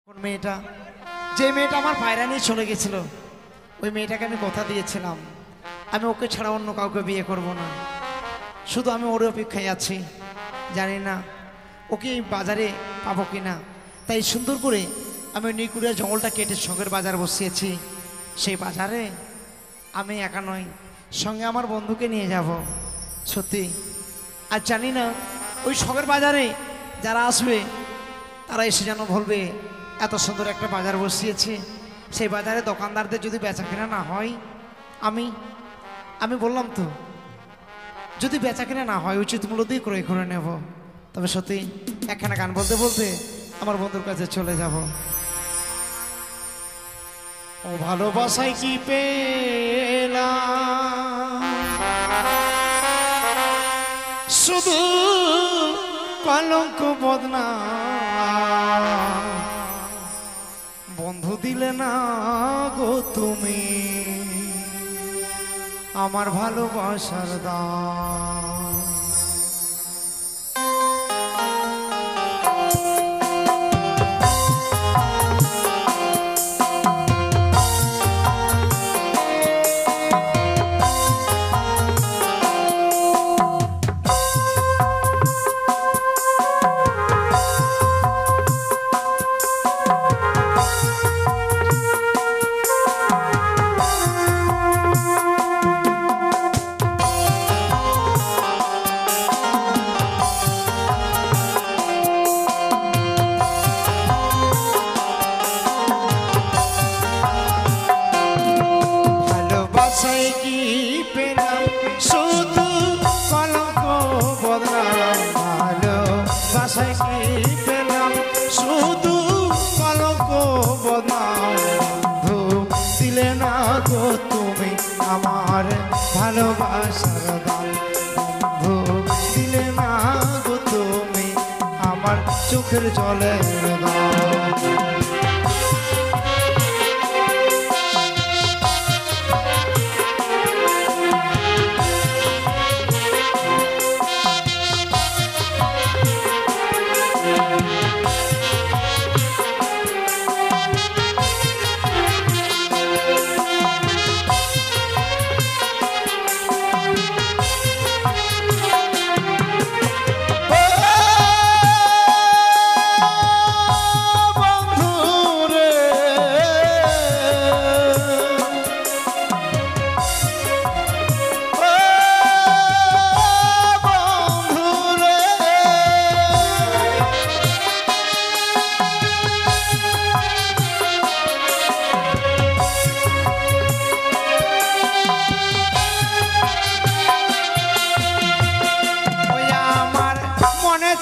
কোন মেয়েটা, যে মেয়েটা আমার পায়রা নিয়ে চলে গেছিল, ওই মেয়েটাকে আমি কথা দিয়েছিলাম আমি ওকে ছাড়া অন্য কাউকে বিয়ে করব না। শুধু আমি ওর অপেক্ষায় আছি, জানি না ওকে বাজারে পাবো কি না। তাই সুন্দর করে আমি ওই নিকুড়িয়া জঙ্গলটা কেটে শখের বাজার বসিয়েছি। সেই বাজারে আমি একা নয়, সঙ্গে আমার বন্ধুকে নিয়ে যাব। সত্যি আর জানি না ওই শখের বাজারে যারা আসবে তারা এসে যেন বলবে এত সুন্দর একটা বাজার বসিয়েছে। সেই বাজারে দোকানদারদের যদি বেচা কেনা না হয়, আমি বললাম তো, যদি বেচা কেনা না হয় উচিত মূল্য দিয়ে ক্রয় করে নেব। তবে সত্যি একখানা গান বলতে বলতে আমার বন্ধুর কাছে চলে যাব। ও ভালোবাসায় কি পেলাম, শুধু কলঙ্ক বদনাম, বন্ধু দিলে না গো তুমি আমার ভালোবাসার দাম। ভালোবাসার দাম বন্ধু দিলে না গো তুমি আমার চোখের জলের দাম।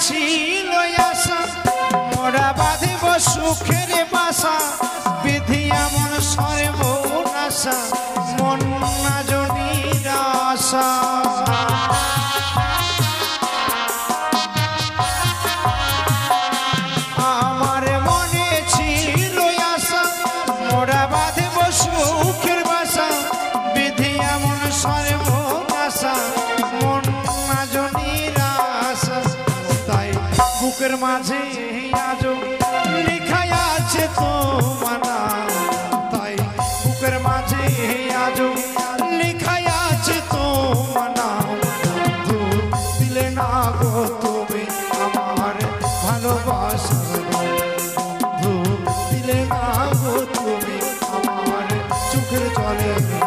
ছিল আশা মোরা বাঁধিব সুখের বাসা, বিধি এমন সর্বনাশা মন না জনির আশা। আমার মনে ছিল আশা মোরা বাঁধিব সুখের বাসা, বিধি এমন সর্বনাশা মন না জনির আশা। বুকের মাঝে আজও লেখাই আছে তোমার নাম, তাই বুকের মাঝে আজও লেখাই আছে তোমার নাম। বন্ধু দিলে না গো তুমি আমার ভালোবাসার দাম, বন্ধু দিলে না গো তুমি আমার চোখের জলের দাম।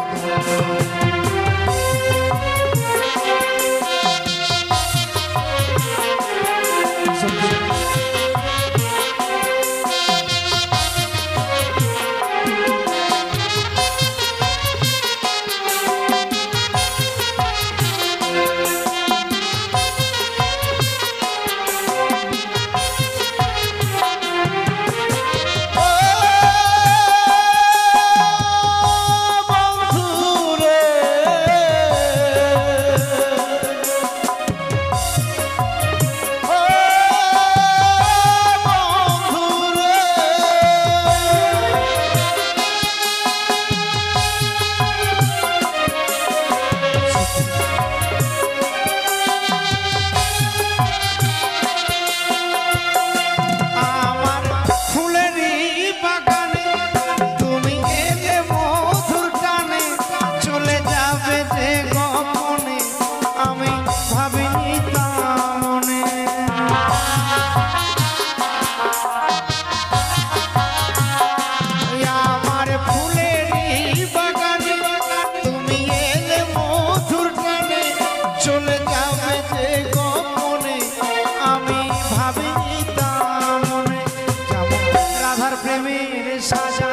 রাধার প্রেমের সাজা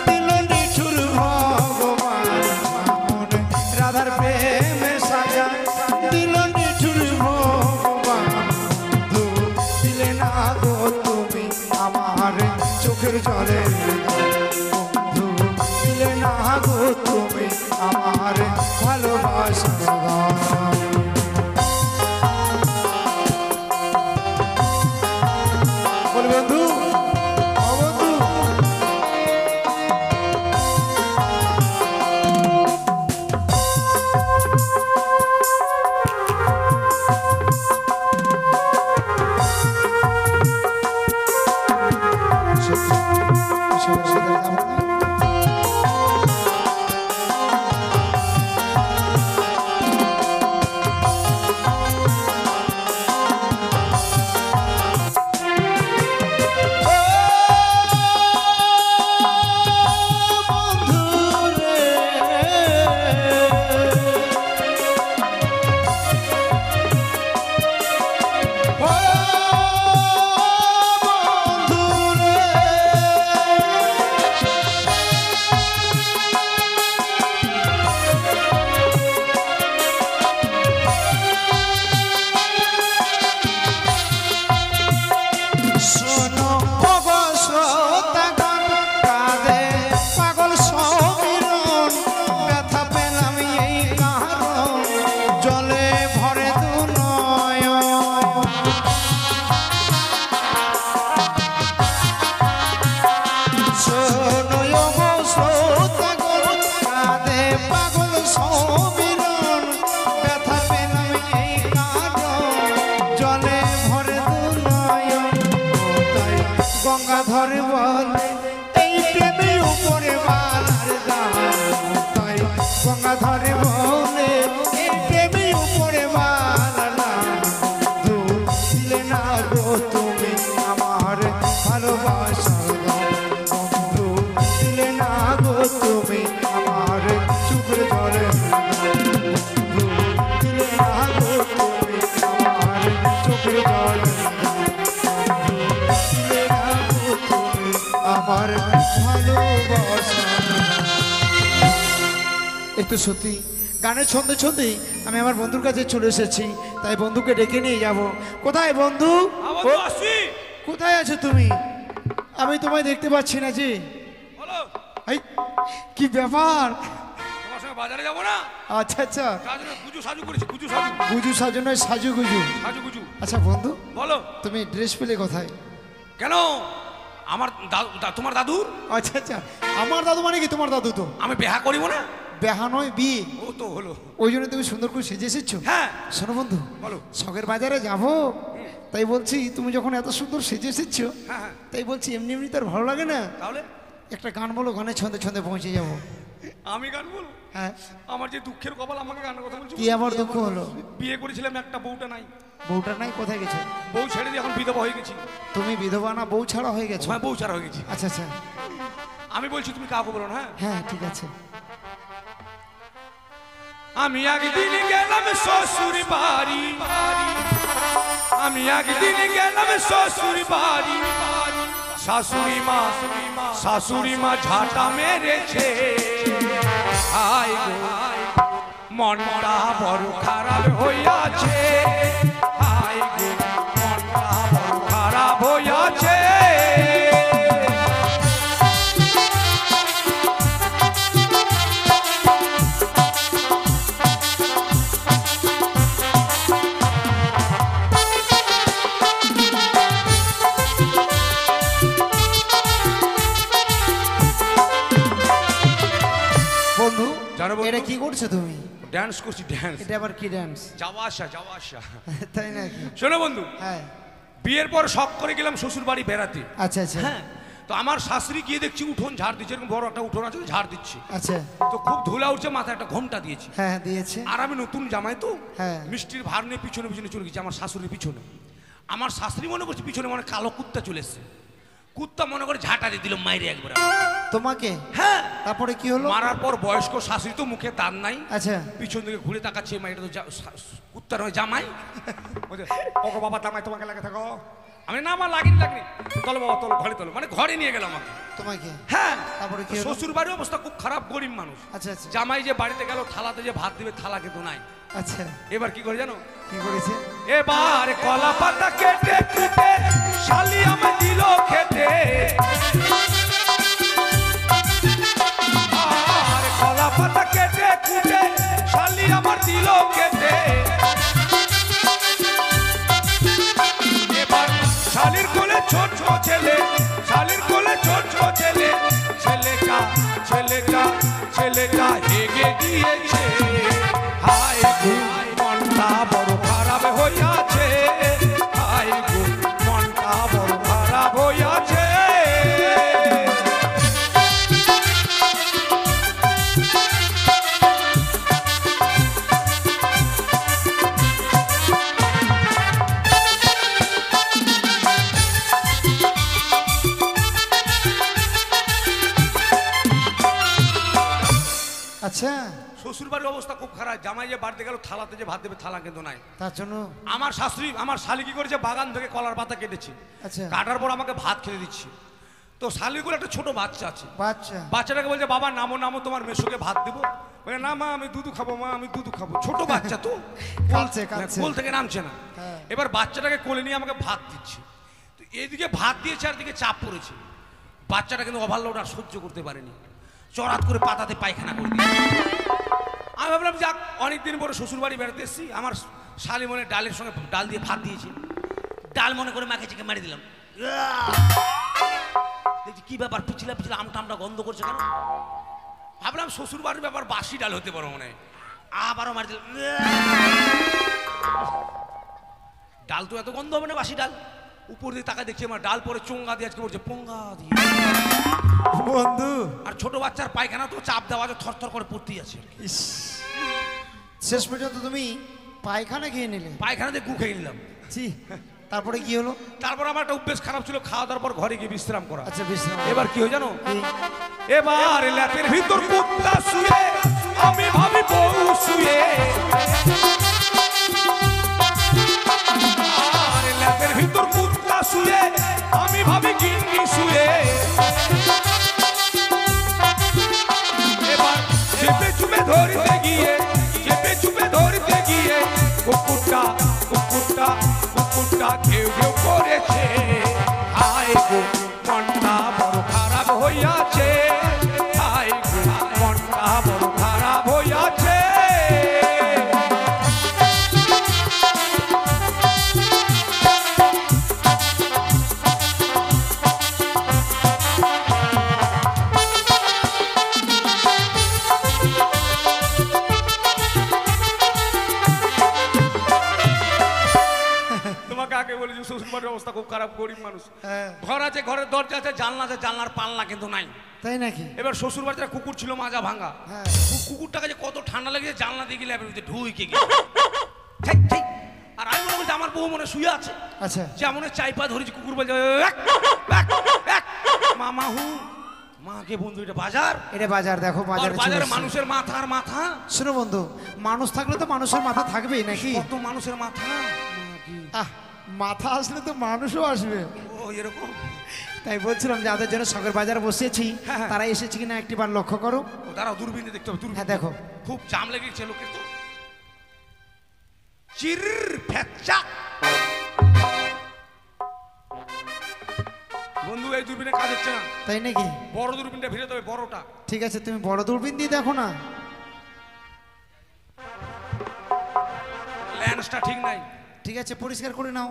দিল নিঠুর ভগবান মনে রাধার প্রেমের সাজা দিল নিঠুর ভগবান বন্ধু দিলে না গো তুমি আমার চোখের জলে বন্ধু দিলে না গো তুমি আমার ভালোবাসা বন্ধু গঙ্গাধর বলে এই প্রেমে উপরে মালার দাম তাই গঙ্গাধর বলে এই প্রেমে উপরে মালার দাম বন্ধু দিলে না গো তুমি আমার ভালোবাসার দাম বন্ধু দিলে না গো তুমি আমার চোখের জলে বন্ধু দিলে না গো তুমি আমার চোখের জলে আমার ভালোবাসা। এই তো সত্যি গানের ছন্দে ছন্দে আমি আমার বন্ধুর কাছে চলে এসেছি, তাই বন্ধুকে ডেকে নিয়ে যাব। কোথায় বন্ধু? কোথায় আছো তুমি? আমি তোমায় দেখতে পাচ্ছি না যে। এই কি ব্যাপার? তোমার সঙ্গে বাজারে যাব না? আচ্ছা আচ্ছা, গুজু সাজু করেছি, গুজু সাজু। গুজু সাজু নয়, সাজু গুজু। সাজু গুজু। আচ্ছা বন্ধু বলো, তুমি ড্রেস পেলে কোথায়? কেন? আমার তোমার দাদুর। আচ্ছা আচ্ছা, আমার দাদু মানে কি? তোমার দাদু তো। আমি বিয়ে করিব না? বিয়ে নয়, বিয়ে। ও তো হলো। ওই জন্য তুমি সুন্দর করে সেজে এসেছো। হ্যাঁ শোনো বন্ধু, বলো। শখের বাজারে যাব, তাই বলছি তুমি যখন এত সুন্দর সেজে এসেছো, হ্যাঁ তাই বলছি এমনি এমনি তার ভালো লাগে না, তাহলে একটা গান বলো, গানের ছন্দে ছন্দে পৌঁছে যাব। আমি গান বলবো? হ্যাঁ। আমার যে দুঃখের কপাল, আমাকে গানের কথা বলছো? কি আবার দুঃখ হলো? বিয়ে করেছিলাম, একটা বউটা নাই। বউটা নাই? কোথায় গেছে? বউ ছেড়ে দিয়ে এখন বিধবা হয়ে গেছি। তুমি বিধবা না, বউ ছাড়া হয়ে গেছো? হ্যাঁ, বউ ছাড়া হয়ে গেছি। আচ্ছা আচ্ছা, আমি বলছি তুমি কাউকে বলো না। হ্যাঁ ঠিক আছে। আমি একদিন গেলাম শ্বশুর বাড়ি, আমি একদিন গেলাম শ্বশুর বাড়ি, শাশুড়ি মা ঝাঁটা মেরেছে। হায় গো, মনটা বড় খারাপ হইয়াছে। হায় গো, মনটা বড় খারাপ হইয়াছে। বন্ধু এটা কি করছো তুমি? ডান্স করছি, ডান্স। এটা আবার কি ডান্স? যাওয়া আসা। তাই নাকি? শোনো বন্ধু, হ্যাঁ। বিয়ের পর শখ করে গেলাম শ্বশুর বাড়ি বেড়াতে। আচ্ছা আচ্ছা, হ্যাঁ। তো আমার শাশুড়ি গিয়ে দেখছি উঠোন ঝাড় দিচ্ছে, এরকম বড় একটা উঠোন আছে, ঝাড় দিচ্ছে। আচ্ছা। তো খুব ধুলা উঠছে, মাথায় একটা ঘোমটা দিয়েছে। হ্যাঁ দিয়েছে। আর আমি নতুন জামাই তো, হ্যাঁ, মিষ্টির ভার নিয়ে পিছনে পিছনে চলে গেছি আমার শাশুড়ির পিছনে। আমার শাশুড়ি মনে করছে পিছনে মানে কালো কুত্তা চলে এসছে। কুত্তা মনে করে ঝাঁটা দিয়ে দিল মাইরে একবার তোমাকে। হ্যাঁ। তারপরে কি হলো? মারার পর বয়স্ক শাশুড়ি তো মুখে দাঁত নাই। আচ্ছা। পিছন দিকে ঘুরে তাকাচ্ছে, মাইটা তো কুত্তা নয়, জামাই। ওগো বাবা, জামাই তোমাকে লাগে থাকো। আমি না আমার লাগেনি চলো বাবা চলো ঘরে চলো, মানে ঘরে নিয়ে গেলাম আমাকে। তোমাকে? হ্যাঁ। তারপরে কি হলো? শ্বশুর বাড়ির অবস্থা খুব খারাপ, গরিব মানুষ। আচ্ছা আচ্ছা জামাই যে বাড়িতে গেল থালাতে যে ভাত দিবে থালা কিন্তু নাই। আচ্ছা, এবার কি করে জানো? কি করেছে? এবার কলা পাতা কেটে কুটে শালি আমায় দিল খেতে, আর কলা পাতা কেটে কুটে শালি আমার দিল খেতে। এবার শালির কোলে ছোট ছেলে, শালির কোলে ছোট ছেলে, ছেলেটা হেগে গিয়েছে। হায় গো মনটা বড় খারাপ হইয়াছে, হায় গো মনটা বড় খারাপ হইয়াছে। আচ্ছা, শ্বশুর বাড়ির অবস্থা খুব খারাপ, জামাই যে বাড়িতে গেল থালাতে যে ভাত দেবে থালা কিন্তু নাই। তার জন্য আমার শাশুড়ি আমার শালি কি করেছে, বাগান থেকে কলার পাতা কেটেছে, আচ্ছা কাটার পর আমাকে ভাত খেতে দিচ্ছি। তো শালির করে একটা ছোট বাচ্চা আছে, বাচ্চা বাচ্চাটাকে বলছে বাবা নামো নামো তোমার মেসোকে ভাত দেবো। বলে না মা আমি দুধু খাবো, মা আমি দুধু খাবো। ছোট বাচ্চা তো কাঁদছে। কোল থেকে নামছে না। হ্যাঁ। এবার বাচ্চাটাকে কোলে নিয়ে আমাকে ভাত দিচ্ছে, তো এইদিকে ভাত দিয়েছে আর দিকে চাপ পড়েছে। বাচ্চাটা কিন্তু ওভারলোড আর সহ্য করতে পারেনি, চড়াত করে পাতাতে পায়খানা করে দিয়েছে। আমি ভাবলাম যাক অনেকদিন পরে শ্বশুর বাড়ি বেড়াতে এসেছি, আমার শালি মনে ডালের সঙ্গে ডাল দিয়ে ভাত দিয়েছে, ডাল মনে করে মাকে চেকে মারি দিলাম। দেখছি কি ব্যাপার, পিছলা পিছলা আমটা আমটা গন্ধ করছে কেন? ভাবলাম শ্বশুর বাড়ির ব্যাপার, বাসি ডাল হতে পারো মনে হয়। আবারও মারি দিলাম, ডাল তো এত গন্ধ হবে না, বাসি ডাল। উপর দিয়ে তাকায় দেখছি আমার ডাল পরে চোঙ্গা দিয়ে আজকে পড়ছে পোঙ্গা দিয়ে। বন্ধু, আর ছোট বাচ্চার পায়খানা তো চাপ দেওয়া আছে, থরথর করে পড়তেই আছে। ইস, শেষ পর্যন্ত তুমি পায়খানা খেয়ে নিলে? পায়খানাতে গু খেয়ে নিলাম। জি, তারপরে কি হলো? তারপর আমার একটা অভ্যেস খারাপ ছিল, খাওয়া দাওয়ার পর ঘরে গিয়ে বিশ্রাম করা। আচ্ছা বিশ্রাম। এবার কি হয় জানো? কি? এবার ল্যাপের ভিতর কুত্তা শুয়ে, আমি ভাবি বউ শুয়ে। আর ল্যাপের ভিতর কুত্তা শুয়ে, আমি ভাবি গিন্নি শুয়ে। এবার চেপে চুপে ধরতে গিয়ে, চেপে চুপে ধরতে গিয়ে কুকুরটা কুকুরটা কুকুরটা ঘেউ ঘেউ করেছে। হায় গো মনটা বড় খারাপ হইয়াছে, হায় গো মনটা বড় খারাপ হইয়াছে। তোমাকে আগে বলেছি শ্বশুর বাড়ির অবস্থা খুব খারাপ, গরিব মানুষ। হ্যাঁ। ঘর আছে, ঘরের দরজা আছে, জানলা আছে, জানলার পাল্লা কিন্তু নাই। তাই নাকি? এবার শ্বশুর বাড়িতে একটা কুকুর ছিল মাজা ভাঙা। হ্যাঁ। কুকুরটাকে যে কত ঠান্ডা লেগেছে, জানলা দিয়ে গেলে ঢুইকে গেছে। আর আমি মনে করছি আমার বউ মনে শুয়ে আছে, আচ্ছা যেমন চাই পা ধরেছি, কুকুর বলছে মামা হু মাকে বন্ধু এটা বাজার, এটা বাজার। দেখো বাজারে বাজারে মানুষের মাথা আর মাথা। শোনো বন্ধু, মানুষ থাকলে তো মানুষের মাথা থাকবেই নাকি? কত মানুষের মাথা। আহ, মাথা আসলে তো মানুষও আসবে। ও এরকম। তাই বলছিলাম যাদের জন্য শখের বাজারে বসেছি, হ্যাঁ, হ্যাঁ। তারা এসেছে কিনা একটিবার লক্ষ্য করো। ও দাঁড়াও, দূরবীনে দেখতে হবে। হ্যাঁ দেখো, খুব জাম লেগেছে লোকের তো। চির ফ্যাচা বন্ধু, এই দূরবীনে কাজ হচ্ছে না। তাই নাকি? বড় দূরবীনটা ভিড়ে দেবে, বড়টা। ঠিক আছে, তুমি বড় দূরবীন দিয়ে দেখো না। লেন্সটা ঠিক নাই। ঠিক আছে, পরিষ্কার করে নাও।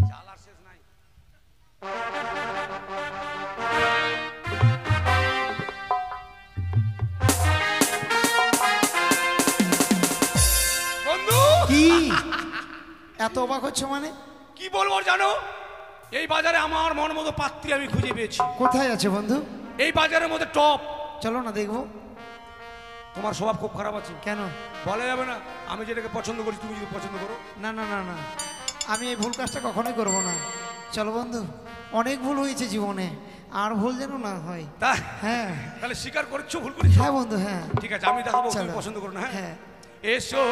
জ্বালার শেষ নাই। বন্ধু কি এত অবাক হচ্ছে মানে? কি বলবো জানো, এই বাজারে আমার মন মতো পাত্রী আমি খুঁজে পেয়েছি। কোথায় আছে বন্ধু? এই বাজারের মধ্যে টপ। চলো না দেখবো। তোমার স্বভাব খুব খারাপ আছে, কেন? বলা যাবে না। আমি যেটাকে পছন্দ করি তুমি যদি পছন্দ করো। না না না না, আমি এই ভুল কাজটা কখনোই করবো না। চলো বন্ধু, অনেক ভুল হয়েছে জীবনে, আর ভুল যেন না হয়। তা হ্যাঁ তাহলে স্বীকার করছো ভুল করেছো? হ্যাঁ বন্ধু, হ্যাঁ। ঠিক আছে, আমি দেখাবো তুমি চলো। পছন্দ করো না। হ্যাঁ হ্যাঁ। এসো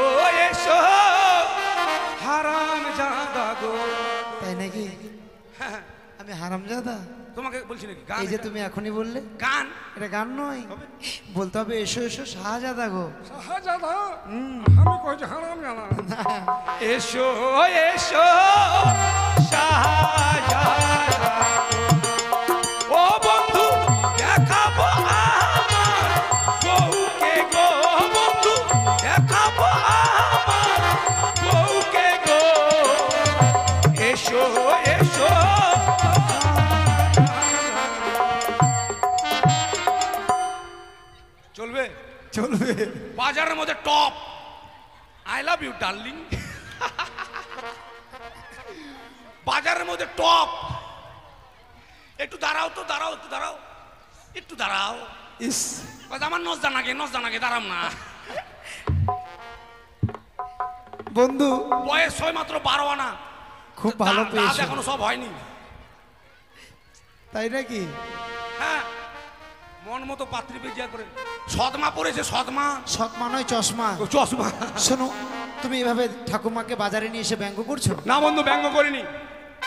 এসো হারাম জাদা গো। তাই নাকি? হ্যাঁ, আমি হারামজাদা? তোমাকে বলছি নাকি গান? এই যে এটা? তুমি এখনই বললে গান এটা গান নয়, তবে? বলতে হবে এসো এসো শাহজাদা গো। শাহজাদা আমি কইছি হারাম জানা এসো এসো শাহজাদা, ও বন্ধু দেখাবো আমার বউকে গো, বন্ধু দেখাবো আমার বউকে গো, এসো এসো। চলবে? চলবে। বাজারের মধ্যে top, I love you darling. বাজারের মধ্যে টপ, একটু দাঁড়াও তো, দাঁড়াও, একটু দাঁড়াও, একটু দাঁড়াও। ইস বলছে, আমার নজ জানাকে দাঁড়াম না। বন্ধু বয়স হয় মাত্র 12 আনা, খুব ভালো দাঁত পেয়েছো। এখনো সব হয়নি। তাই নাকি? হ্যাঁ, মন মতো পাত্রী বেজিয়া করে সদমা পড়েছে, সদমা। সৎমা নয় চশমা। ও, চশমা। শোনো, তুমি এভাবে ঠাকুমাকে বাজারে নিয়ে এসে ব্যঙ্গ করছো? না বন্ধু, ব্যঙ্গ করিনি।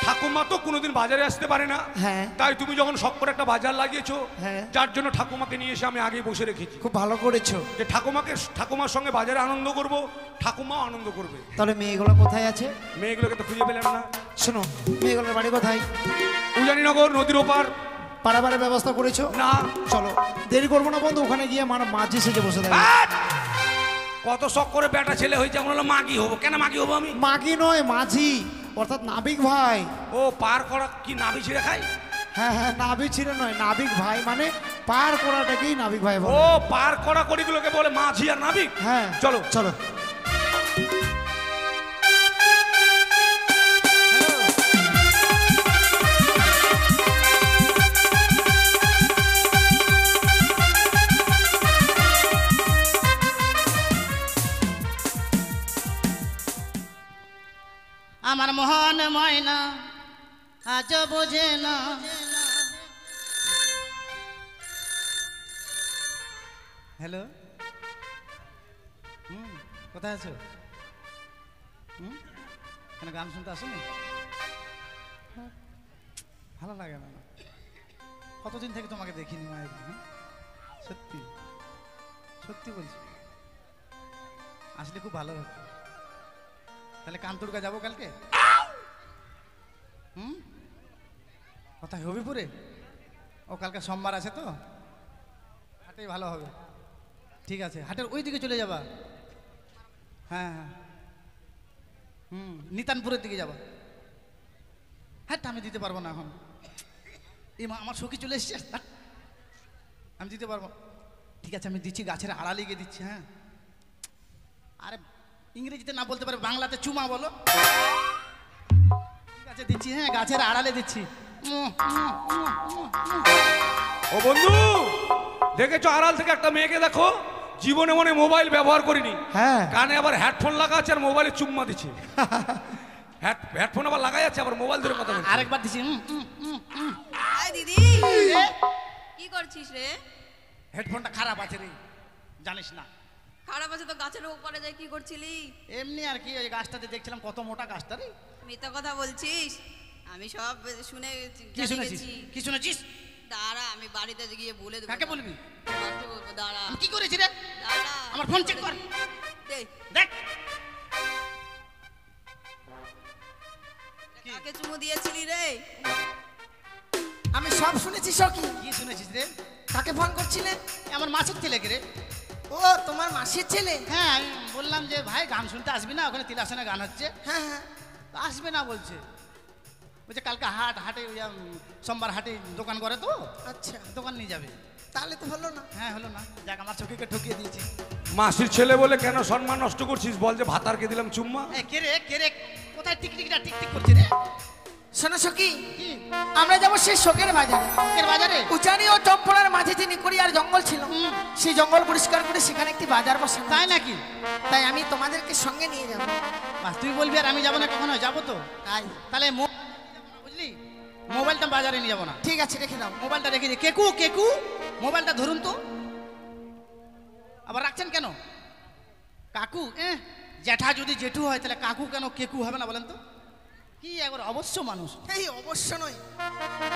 ঠাকুমা তো কোনোদিন বাজারে আসতে পারে না, হ্যাঁ। তাই তুমি যখন শখ করে একটা বাজার লাগিয়েছো, হ্যাঁ। যার জন্য ঠাকুমাকে নিয়ে এসে আমি আগে বসে রেখেছি, খুব ভালো করেছো। যে ঠাকুমার সঙ্গে বাজারে আনন্দ করব, ঠাকুমাও আনন্দ করবে। তাহলে মেয়েগুলো কোথায় আছে? মেয়েগুলোকে তো খুঁজে পেলাম না। শোনো, মেয়েগুলোর বাড়ি কোথায়? উজানিনগর নদীর ওপার। পারাবারের ব্যবস্থা করেছো? না। চলো, দেরি করবো না বন্ধু, ওখানে গিয়ে মাঝি সেজে বসে থাকবে। আট! কত শখ করে বেটা ছেলে হয়েছে, এখন হলো মাগি হবো। কেন মাগি হবো আমি? মাগি নয়, মাঝি, অর্থাৎ নাবিক ভাই। ও, পার করা কি নাভি ছিঁড়ে খাই? হ্যাঁ হ্যাঁ, নাবিক ছিল নয়, নাবিক ভাই মানে পার করাটাকেই নাবিক ভাই ও, বলে। পার করা কড়িগুলোকে বলে মাঝি আর নাবিক। হ্যাঁ চলো চলো। আমার মোহন ময়না আজ বোঝে না। হ্যালো, কোথায় আছো? কেন গান শুনতে আসোনি? ভালো লাগে না? কতদিন থেকে তোমাকে দেখিনি মায়ের। সত্যি সত্যি বলছি, আসলে খুব ভালো হতো। তাহলে কান্তুর্গা যাবো কালকে। কোথায়? হবিপুরে? ও, কালকে সোমবার আছে তো, হাটেই ভালো হবে। ঠিক আছে, হাটের ওই দিকে চলে যাবা। হ্যাঁ হ্যাঁ, নিতানপুরের দিকে যাবা। হ্যাঁ, আমি দিতে পারবো না এখন। এই মা, আমার সখী চলে এসছে, আমি দিতে পারবো। ঠিক আছে, আমি দিচ্ছি, গাছের আড়ালে গিয়ে দিচ্ছি। হ্যাঁ, আরে ইংরেজিতে না বলতে পারে, বাংলাতে চুমা বলো। ঠিক আছে, দিচ্ছি। হ্যাঁ, গাছের আড়ালে দিচ্ছি। ও বন্ধু, দেখেছো আড়াল থেকে একটা মেয়েকে দেখো, জীবনে মনে মোবাইল ব্যবহার করিনি। হ্যাঁ। কানে আবার হেডফোন লাগা আছে আর মোবাইলে চুম্মা দিচ্ছে। হেডফোন আবার লাগাই আছে, আবার মোবাইল ধরে কথা বলছে। আরেকবার দিচ্ছি। আয় দিদি, কি করছিস রে? হেডফোনটা খারাপ আছে রে, জানিস না? খারাপ আছে তো গাছের উপরে যাই কি করছিলি? এমনি আর কি, ওই গাছটাতে দেখছিলাম, কত মোটা গাছটা রে। মিথ্যা কথা বলছিস? আমি সব শুনে কি জেনে শুনেছিস? গেছি। কি শুনেছিস? দাঁড়া, আমি বাড়িতে গিয়ে বলে দেবো। কাকে বলবি? মাকে বলবো, দাঁড়া আমি কি করেছি রে? দাঁড়া। আমার ফোন চেক কর। দে, দেখ, কাকে চুমু দিয়েছিলি রে? আমি সব শুনেছি সখী। কি শুনেছিস রে? কাকে ফোন করছিলে? আমার মাছের ছেলেকে রে। ও, তোমার মাসির ছেলে? হ্যাঁ, আমি বললাম যে ভাই গান শুনতে আসবি না, ওখানে তিলাসনে গান হচ্ছে। হ্যাঁ হ্যাঁ। তো আসবে না বলছে। বলছে কালকে হাটে ওই সোমবার হাটে দোকান করে তো, আচ্ছা, দোকান নিয়ে যাবে। তাহলে তো হলো না। হ্যাঁ, হলো না। যাক, আমার চোখকে ঠকিয়ে দিয়েছি। মাসির ছেলে বলে কেন সম্মান নষ্ট করছিস? বল যে ভাতারকে দিলাম চুম্মা। কে রে কোথায় টিকটিকটা টিকটিক করছে রে? শোনো সখী, কি? আমরা যাবো সেই শোকের বাজারে। শোকের বাজারে? উচানি ও চম্পলার মাঝে যে নিকড়ি আর জঙ্গল ছিল, সেই জঙ্গল পরিষ্কার করে সেখানে একটি বাজার বসানো। তাই নাকি? তাই আমি তোমাদেরকে সঙ্গে নিয়ে যাবো। বাস, তুই বলবি আর আমি যাবো না? কখনো যাবো তো। তাই তাহলে বুঝলি, মোবাইলটা বাজারে নিয়ে যাবো না। ঠিক আছে, রেখে দাও। মোবাইলটা রেখে দিই। কেকু মোবাইলটা ধরুন তো। আবার রাখছেন কেন? কাকু জ্যাঠা যদি জেঠু হয়, তাহলে কাকু কেন কেকু হবে না বলেন তো? কি একবার অবশ্য মানুষ এই অবশ্য নয়,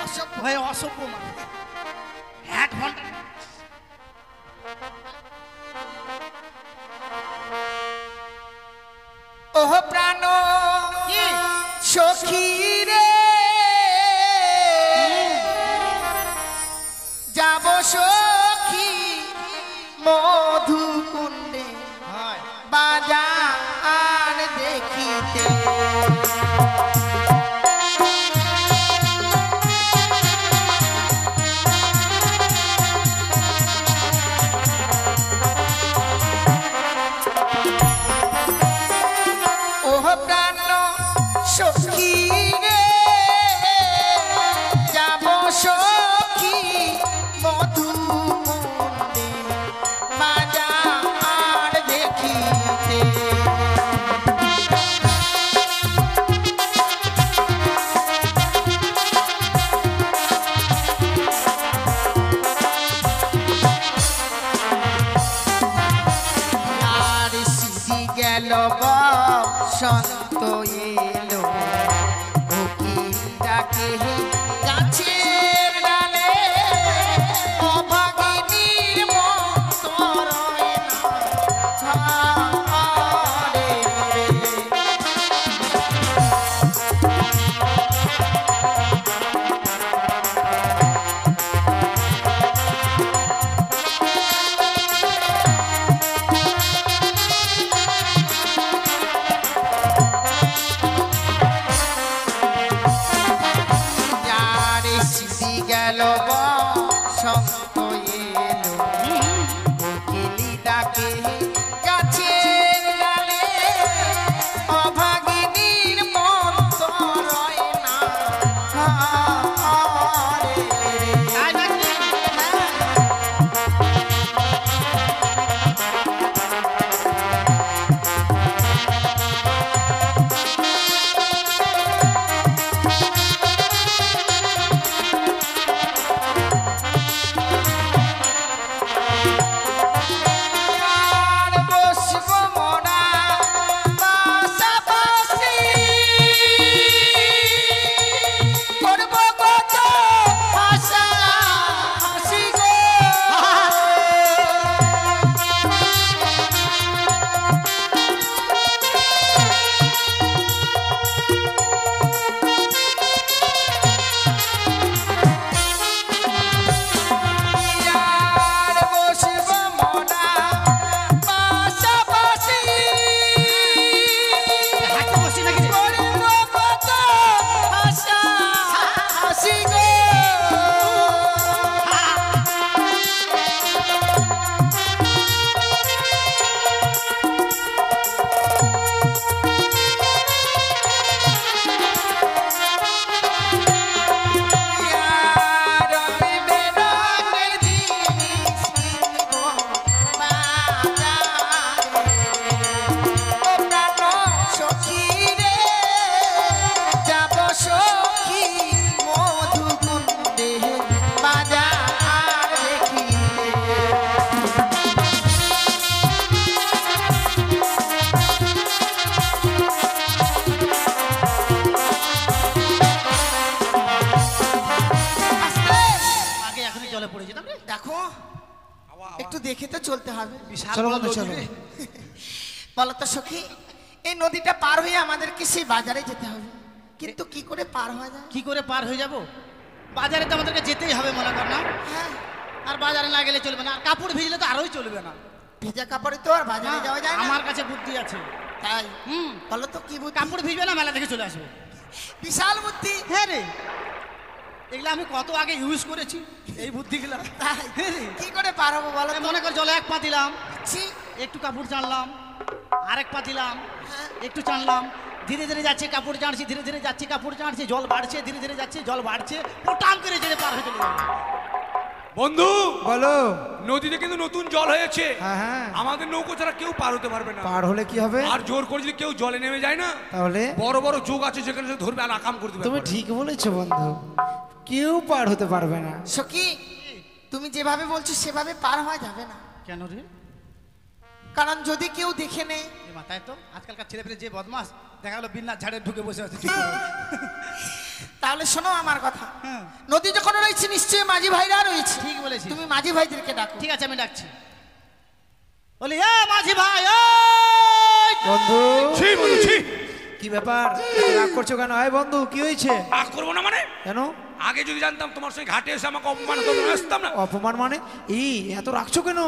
অসভ্য। ভাই অসভ্য মানুষ। 1 ঘন্টা ওহ প্রাণ কি? সখী রে, যাব সখী মধুকুণ্ডে হয় বাজার দেখিতে। ওহ প্রাণ সখী রে, যাব সখী মধুকুণ্ডে বাজার দেখিতে। আর সিদ্ধি গেল বসন্ত এলো, কোকিল ডাকে গাছের ডালে, অভাগিনীর মতো রয় না ঘরে রে। যারে সিদ্ধি গেল বসন্ত এলো, কোকিলি ডাকে গাছের ডালে, অভাগিনীর মতো রয় না ঘরে রে। তাই নাকি? আর বসব মোরা পাশাপাশি, করব কত হাসা হাসি গো। আর বসব মোরা পাশাপাশি, হাঁটতে বসি নাকি রে? করব কত হাসা হাসি গো। রঙে বেরঙের জিনিস কিনব বাজারে, ও প্রাণ সখী রে, যাব সখী মধুকুণ্ডে বাজার দেখিতে। আগে এখনই জলে পড়ে যেতাম রে। দেখো একটু দেখে তো চলতে হবে। চলো বন্ধু, চলো। বলো তো সখী, এই নদীটা পার হয়ে আমাদেরকে সেই বাজারে যেতে হবে, কিন্তু কি করে পার হওয়া যায়? কি করে পার হয়ে যাব? বাজারে তো আমাদেরকে যেতেই হবে মনে কর না। হ্যাঁ, আর বাজারে না গেলে চলবে না, আর কাপড় ভিজলে তো আরোই চলবে না। ভেজা কাপড়ে তো আর বাজারে যাওয়া যায় না। আমার কাছে বুদ্ধি আছে। তাই হুম, বলো তো কি বুদ্ধি? কাপড় ভিজবে না, মেলা থেকে চলে আসবে। বিশাল বুদ্ধি। হ্যাঁ রে, এগুলো আমি কত আগে ইউজ করেছি এই বুদ্ধিগুলো। তাই হ্যাঁ রে। কি করে পার হবো বলো এই তো? মনে কর জলে 1 পা দিলাম, ছি, একটু কাপড় টানলাম, আরেক পা দিলাম, হ্যাঁ। একটু টানলাম, ধীরে ধীরে যাচ্ছে কাপড় টানছি, ধীরে ধীরে যাচ্ছে কাপড় টানছি, জল বাড়ছে, ধীরে ধীরে যাচ্ছে জল বাড়ছে, পোটাম করে জেলে পার হয়ে চলে যাবে। বন্ধু বলো। নদীতে কিন্তু নতুন জল হয়েছে, হ্যাঁ, হ্যাঁ। আমাদের নৌকো ছাড়া কেউ পার হতে পারবে না। পার হলে কি হবে? আর জোর করে যদি কেউ জলে নেমে যায় না, তাহলে বড় বড় যোগ আছে যেখানে সে ধরবে আর আকাম করে দেবে। তুমি ঠিক বলেছো বন্ধু, কেউ পার হতে পারবে না। সখী, তুমি যেভাবে বলছো সেভাবে পার হওয়া যাবে না। কেন রে? কারণ যদি কেউ দেখে নেয়। এ মা, তাই তো আজকালকার ছেলেপেলে যে বদমাস, দেখা গেলো বিন্না ঝাড়ে ঢুকে বসে আছে চুপ করে। তাহলে শোনো আমার কথা, হ্যাঁ। নদী যখন রয়েছে নিশ্চয়ই মাঝি ভাইরা রয়েছে। ঠিক বলেছিস। তুমি মাঝি ভাইদেরকে ডাকো। ঠিক আছে, আমি ডাকছি। বলি এ মাঝি ভাই, ওই! বন্ধু ছি বন্ধু ছি। কি ব্যাপার এত রাগ করছো কেন? আয় বন্ধু, কি হয়েছে? রাগ করবো না মানে? কেন আগে যদি জানতাম তোমার সঙ্গে ঘাটে এসে আমাকে অপমান করবো না, আসতাম না। অপমান মানে? এই এত রাখছো কেন?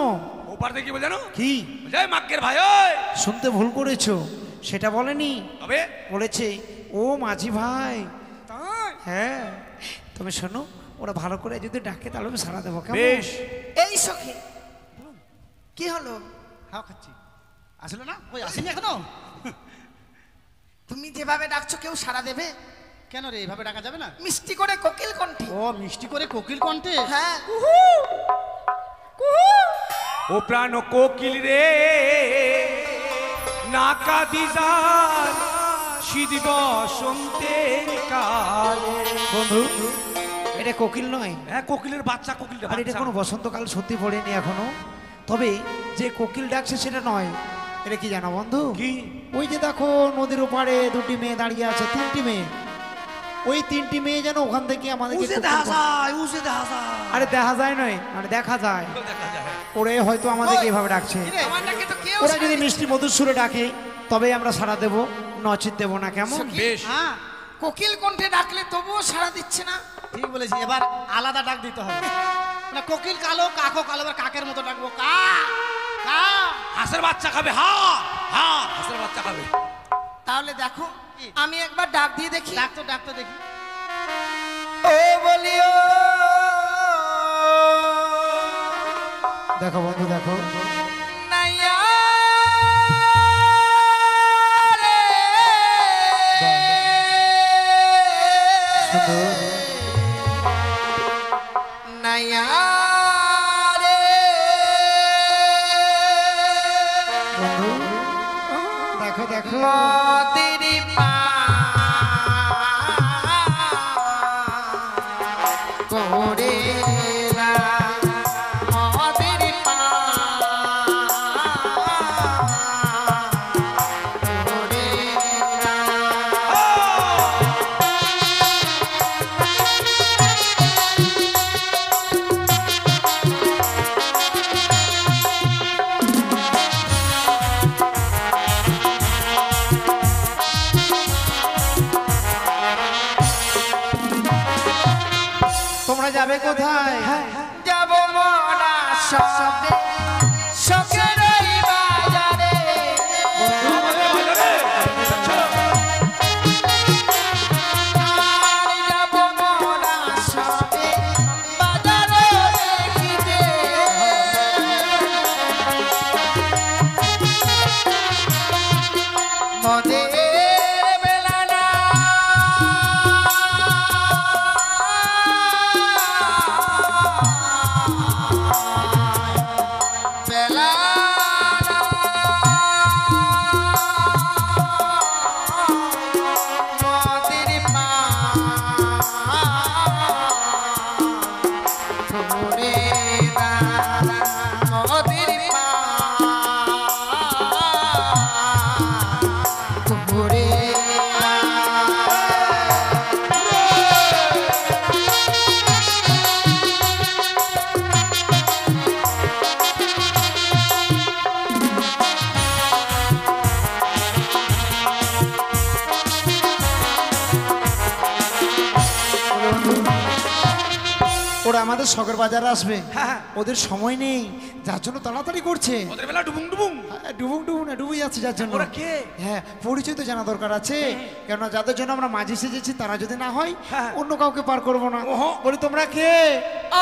ওপার থেকে কি বলে জানো? কি জয় মাক্কের ভাই ওই। শুনতে ভুল করেছো, সেটা বলেনি। তবে বলেছে ও মাঝি ভাই। তাই হ্যাঁ, তুমি শোনো, ওরা ভালো করে যদি ডাকে তাহলে আমি সাড়া দেবো, কেমন? বেশ। এই সখী, কি হলো? হাও খাচ্ছি। আসলো না? ওই আসেনি এখনো? তুমি যেভাবে ডাকছো কেউ সাড়া দেবে? কেন রে, এভাবে ডাকা যাবে না? মিষ্টি করে কোকিল কণ্ঠে। ও মিষ্টি করে কোকিল কণ্ঠে? হ্যাঁ, ও প্রাণ কোকিল রে নাকা দিজার শীত বসন্তের কালে। বন্ধু, এটা কোকিল নয়। হ্যাঁ কোকিলের বাচ্চা, কোকিলটা আর এটা কোনো বসন্তকাল সত্যি পড়েনি এখনো। তবে যে কোকিল ডাকছে সেটা নয়। এটা কি জানো বন্ধু? কি? ওই যে দেখো নদীর ওপারে দুটি মেয়ে দাঁড়িয়ে আছে, তিনটি মেয়ে। ওই তিনটি মেয়ে যেন ওখান থেকে আমাদেরকে উসে কোকিল দেখা বলে। যায়, উসে দেখা যায়। আরে দেখা যায় নয়, মানে দেখা যায়। দেখা যায়। ওরে হয়তো আমাদেরকে এভাবে ডাকছে। আমার ডাকে তো কেউ ওরা সাড়া যদি দিচ্ছে মিষ্টি মধুর সুরে ডাকে তবে আমরা সাড়া দেব, নচিত দেব না, কেমন? সখী, বেশ। হ্যাঁ, কোকিল কণ্ঠে ডাকলে তবুও সাড়া দিচ্ছে না। ঠিক বলেছি। এবার আলাদা ডাক দিতে হবে। না কোকিল কালো, কাকও কালো, এবার কাকের মতো ডাকবো। কা কা। হাঁসের বাচ্চা খাবে, হা হা, হাঁসের বাচ্চা খাবে। তাহলে দেখো, আমি একবার ডাক দিয়ে দেখি। ডাকতো ডাকতো দেখি। ও বলিও, দেখো বন্ধু, দেখো। নাইয়া রে। সুন্দর। নাইয়া রে। বন্ধু দেখো, দেখো। নদীর করে না, নদীর করে না। তোমরা যাবে কোথায়? যাব মোরা সবে শখের এই বাজারে। আর যাব মোরা সবে বাজারে দেখিতে। মদের বেলা না বেলা মদের পা ভোরে না, মদের পা ভোরে না। ওরা আমাদের শখের বাজারে আসবে। হ্যাঁ। ওদের সময় নেই, যার জন্য তাড়াতাড়ি করছে। ওদের বেলা ডুবুং ডুবুং। হ্যাঁ, ডুবুক ডুবুক না, ডুবে যাচ্ছে যার জন্য। ওরা কে? হ্যাঁ, পরিচয় তো জানা দরকার আছে। কেননা যাদের জন্য আমরা মাঝি সেজেছি তারা যদি না হয়, হ্যাঁ। অন্য কাউকে পার করবো না। ওহো। বলি তোমরা কে?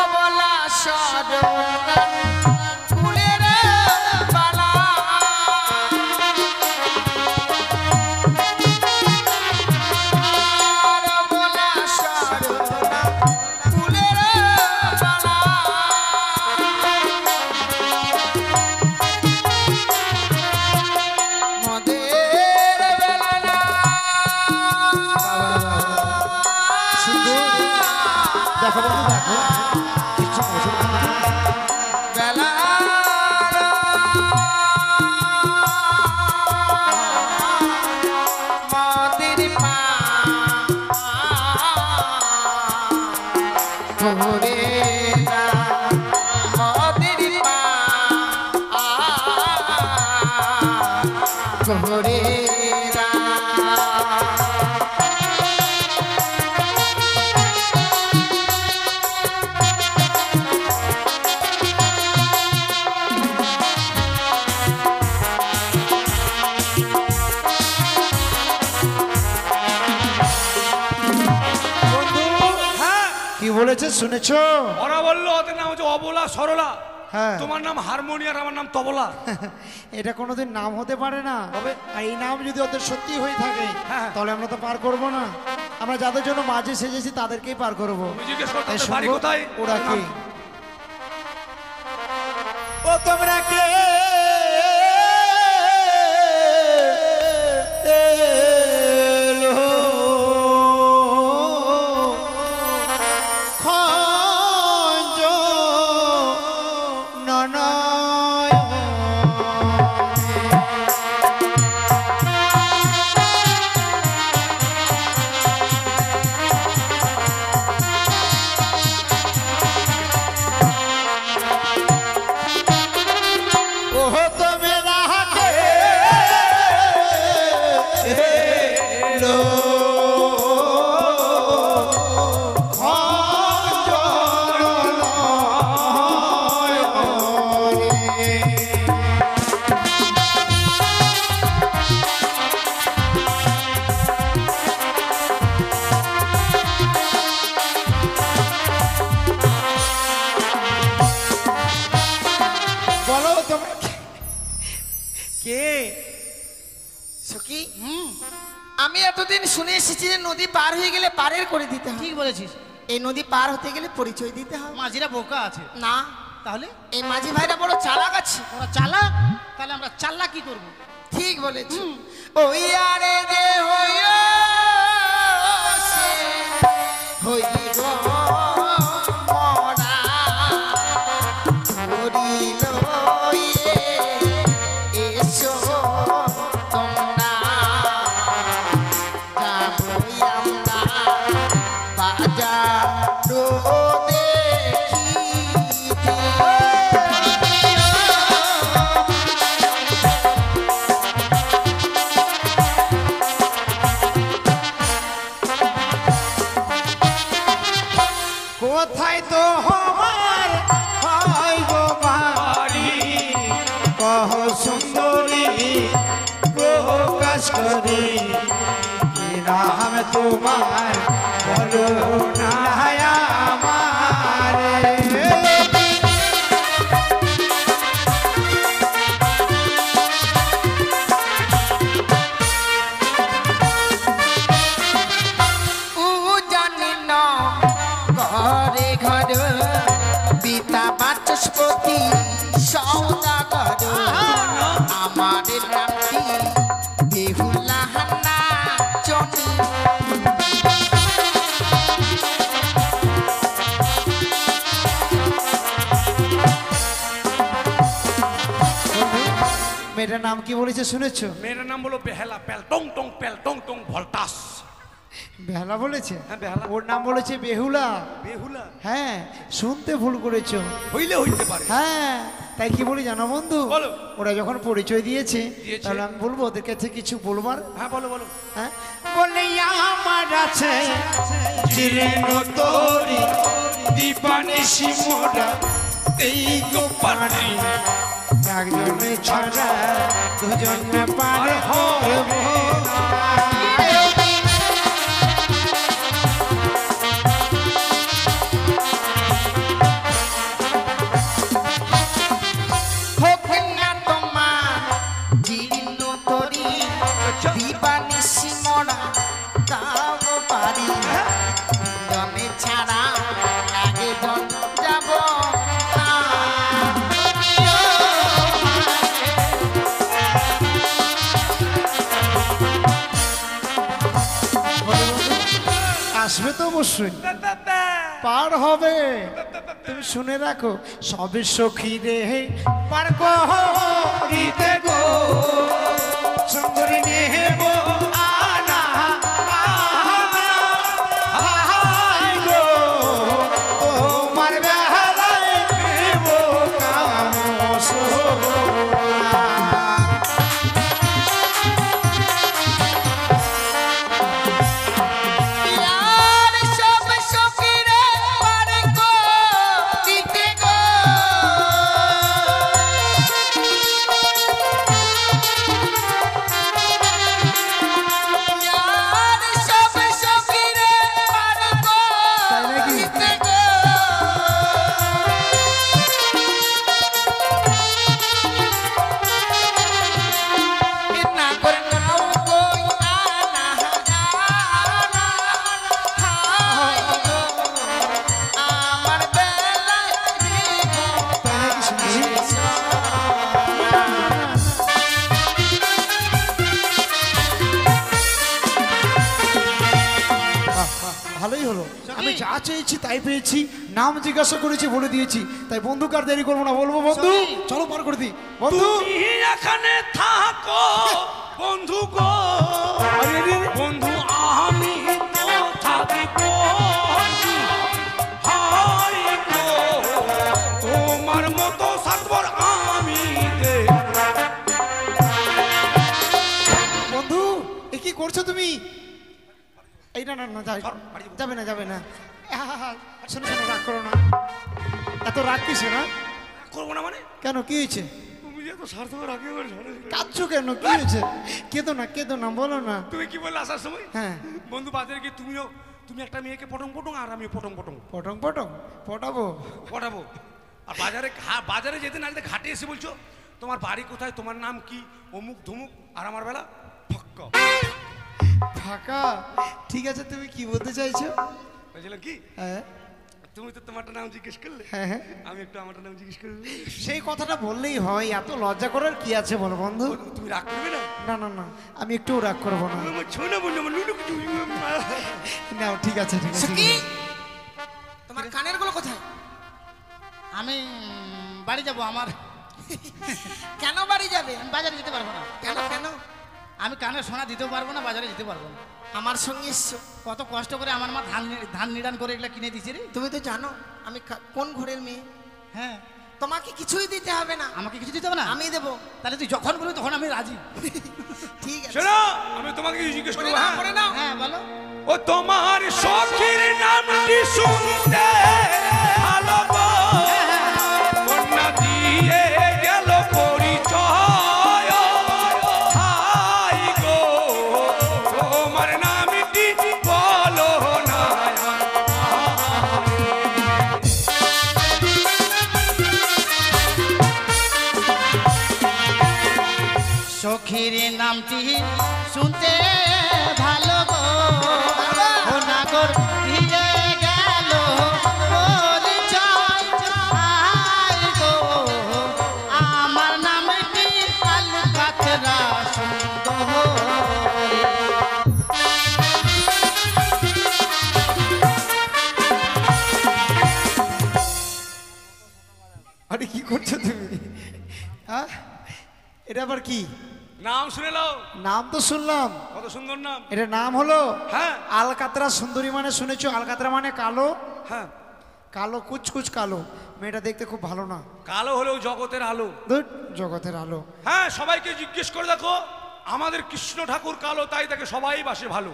অবলা সরলা ফুলের বালা। আর অবলা সরলা ফুলের বালা। মদের বেলা না সুন্দর। দেখো বন্ধু, দেখো। কিচ্ছু বোঝো না। বলেছে শুনেছো? ওরা বললো ওদের নাম হচ্ছে অবলা সরলা, হ্যাঁ। তোমার নাম হারমোনিয়াম, আমার নাম তবলা। এটা কোনোদিন নাম হতে পারে না। তবে আর এই নাম যদি ওদের সত্যি হয়ে থাকে হ্যাঁ। তাহলে আমরা তো পার করব না। আমরা যাদের জন্য মাঝে সেজেছি তাদেরকেই পার করব। তুমি জিজ্ঞেস করতে তাই হবে, বাড়ি শুনবো, কোথায়? ওরা ওর কে? নাম- ও তোমরা কে? বলো তোমরা কে? সখী আমি এতদিন শুনে এসেছি যে নদী পার হয়ে গেলে পারের করে দিতে হয়। ঠিক বলেছিস। এই নদী পার হতে গেলে পরিচয় দিতে হবে। মাঝিরা বোকা আছে। না, তাহলে এই মাঝি ভাইরা বড় চালাক আছে। ওরা চালাক, তাহলে আমরা চাল্লা কি করব? ঠিক বলেছি। ওই আরে যে হইও সে হইব মরা ধরিল এসো তোমরা যাবই আমরা বাজার দেখিতে। কোথায় তো আমার হয় গো বাড়ি, কহ সুন্দরী প্রকাশ করি কি নাম তোমার বলো না আমার। জানি না ঘরে ঘর পিতা বাচস্পতি সৌদাগর আমার নামটি বেহুলা হান্না চটি। মেয়েটার নাম কি বলেছে শুনেছো? মেয়ের নাম বলো বেহালা, পেল টং টং ভল্টাস। বেহালা বলেছে? হ্যাঁ, বেহালা। ওর নাম বলেছে বেহুলা। বেহুলা হ্যাঁ, শুনতে ভুল করেছো। হইলে হইতে পারে। হ্যাঁ, তাই কি বলি জানো বন্ধু? বলো। ওরা যখন পরিচয় দিয়েছে দিয়েছে। তাহলে আমি বলবো ওদের কাছে কিছু বলবার। হ্যাঁ বলো বলো। হ্যাঁ, বলে আমার আছে চিরেনো তোরি দীপানিশি মোরা এই গোপানি একজনে ছাড়া দুজন পার হবে না। হোক না তোমার জীর্ণ তরি দিবানিশি মরা তাও পারি জনে ছাড়া আগে জন যাব না। আসবে তো অবশ্যই, পার হবে। তুমি শুনে রাখো, সবে সখী রে পার করিতে গো সুন্দরী নেব আনা আহাই গো তোমার বেহালায় নেব কাম সোনা। আর সব সখীরে পার করিতে গো চেয়েছি তাই পেয়েছি, নাম জিজ্ঞাসা করেছি বলে দিয়েছি, তাই বন্ধু কার দেরি করবো না, বলবো বন্ধু চলো পার করে দিই বন্ধু। তুমি এখানে থাকো বন্ধু গো, বন্ধু আমি তো থাকিব, হাই গো তোমার মতো সাতবার আমি বন্ধু এ কি করছো তুমি? এই না না না যাবে না যাবে না, শোনো শোনো রাগ করো না, এত রাগ কিসে না? করবো না মানে? কেন কি হয়েছে? তুমি যে এত স্বার্থপর আগে আমার ঝড়ে ছিলে। কাঁদছো কেন, কি হয়েছে? কেঁদো না বলো না। তুমি কি বললে আসার সময়? হ্যাঁ বন্ধু বাজারে গিয়ে তুমি একটা মেয়েকে পটং পটং আর আমি পটং পটং পটং পটং পটাবো। পটাবো। আর বাজারে যেতে না যেতে ঘাটে এসে বলছো তোমার বাড়ি কোথায়, তোমার নাম কি, অমুক ধুমুক, আর আমার বেলা ফক্ক ফাঁকা। ঠিক আছে তুমি কি বলতে চাইছো? বলছিলাম কি, হ্যাঁ তুমি তো তোমারটা নাম জিজ্ঞেস করলে, হ্যাঁ আমি একটু আমারটা নাম জিজ্ঞেস করবো। সেই কথাটা বললেই হয়, এত লজ্জা করার কি আছে বলো বন্ধু? তুমি রাগ করবে না? না না না আমি একটুও রাগ করবো না। আমার ছোনা বন্ধু আমার লুলু কিছু নাও ঠিক আছে ঠিক আছে। সুখী তোমার কানের গুলো কোথায়? আমি বাড়ি যাব, আমার কেন বাড়ি যাবে? আমি বাজারে যেতে পারবো না। কেন কেন? আমি কানের সোনা দিতেও পারবো না, বাজারে যেতে পারবো না। আমার সঙ্গে এসছো, কত কষ্ট করে আমার মা ধান নিড়ান করে এগুলো কিনে দিয়েছে রে। তুমি তো জানো আমি কোন ঘরের মেয়ে। হ্যাঁ তোমাকে কিছুই দিতে হবে না, আমাকে কিছু দিতে হবে না? আমি দেবো। তাহলে তুই যখন বলবি তখন আমি রাজি। ঠিক আছে শোনো আমি তোমাকে কিছু জিজ্ঞেস করে করবো। নাও, হ্যাঁ করে নাও। হ্যাঁ বলো। ও তোমার সখীর নামটি শুনতে ভালো গো, কন্যা দিয়ে গেল পরিচয়, হাই গো তোমার নামটি বলো না। সখীর নামটি শুনতে ভালো গো, ও নাগর দিয়ে গেল পরিচয়, হাই গো আমার নামটি আলকাতরা সুন্দর। আরে কি করছো তুমি? হ্যাঁ এটা আবার কি নাম শুনে নাও, নাম? তো শুনলাম, কত সুন্দর নাম। এটা নাম হলো হ্যাঁ আলকাতরা সুন্দরী, মানে শুনেছো? আলকাতরা মানে কালো, হ্যাঁ কালো কুচকুচ কালো। মেয়েটা দেখতে খুব ভালো না? কালো হলেও জগতের আলো। ধুর, জগতের আলো। হ্যাঁ সবাইকে জিজ্ঞেস করে দেখো, আমাদের কৃষ্ণ ঠাকুর কালো, তাই তাকে সবাই বাসে ভালো।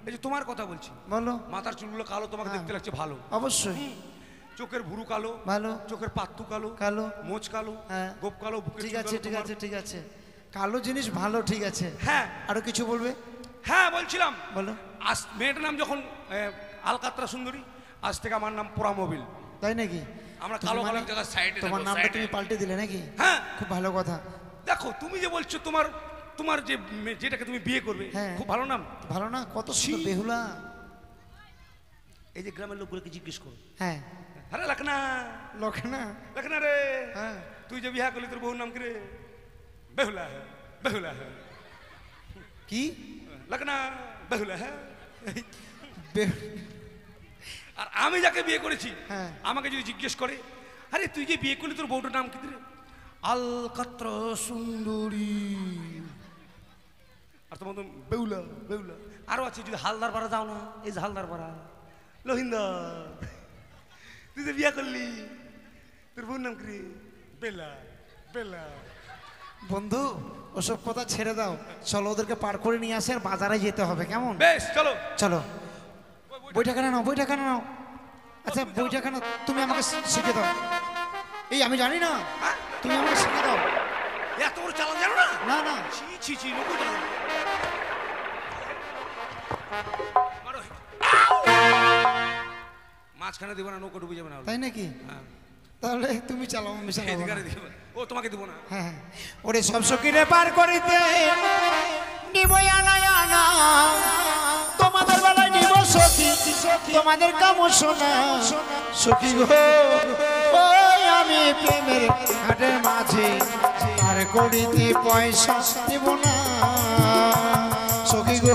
এই যে তোমার কথা বলছি, বলো। মাথার চুলগুলো কালো, তোমাকে হ্যাঁ। দেখতে লাগছে ভালো। অবশ্যই চোখের ভুরু কালো, ভালো। চোখের পাত্তু কালো, কালো। মোচ কালো, হ্যাঁ। গোপ কালো, বুকের ঠিক চুল আছে কালো, ঠিক তোমার- আছে ঠিক আছে, কালো জিনিস ভালো, ঠিক আছে। হ্যাঁ আরো কিছু বলবে? হ্যাঁ বলছিলাম, বলো। আজ মেয়েটার নাম যখন আলকাতরা সুন্দরী, আজ থেকে আমার নাম পোড়ামোবিল। তাই নাকি? আমরা তুমি কালো মানে কালো এক জায়গায় সাইডে তোমার থাকবো, নামটা সাইডে। তুমি পাল্টে দিলে নাকি? হ্যাঁ খুব ভালো কথা। দেখো তুমি যে বলছো তোমার যে যেটাকে তুমি বিয়ে করবে, হ্যাঁ। খুব ভালো নাম। ভালো না? কত সুন্দর বেহুলা। এই যে গ্রামের লোকগুলোকে জিজ্ঞেস করো, হ্যাঁ আরে লখনা লক্ষণা। লখনা রে, হ্যাঁ তুই যে বিয়া করলি তোর বউর নাম কি রে? বেহুলা হ্যাঁ, বেহুলা হ্যাঁ। কি? লখনা বেহুলা হ্যাঁ। বে- আর আমি যাকে বিয়ে করেছি, হ্যাঁ। আমাকে যদি জিজ্ঞেস করে, আরে তুই যে বিয়ে করলি তোর বউটার নাম কি রে? আলকাতরা সুন্দরী। আর তোমার তো বেহুলা বেহুলা। আরো আছে, যদি হালদার পাড়া যাও না, এই যে হালদার পাড়া, লোহিন্দা, তুই যে বিয়ে করলি তোর বউর নাম কি রে? বেলা বেলা। বন্ধু ওসব কথা ছেড়ে দাও, চলো ওদেরকে পার করে নিয়ে আসে, আর বাজারে যেতে হবে, কেমন? বেশ চলো। চলো বইটা কেন নাও, বইটা কেন নাও। আচ্ছা বইটা কেন, তুমি আমাকে শিখে দাও। এই আমি জানি না, হ্যাঁ? তুমি আমাকে শিখে দাও। এত বড় চালান জানো না? না না ছি ছি ছি, লোক জানো না। মারো। মাঝখানে দিব না, নৌকো ডুবে যাবে না। তাই নাকি? হ্যাঁ। তাহলে তুমি চালাও, আমি চালাবো না। এদিকে দিবে। ও তোমাকে দিব না। হ্যাঁ হ্যাঁ। ওরে সব সখীরে পার করিতে নিবই আনা আনা, তোমাদের বেলায় নিব সখী, তোমাদের কাম শোনা সখী গো। ওই আমি প্রেমের ঘাটের মাঝে আর করিতে পয়সা দিব না সখী গো।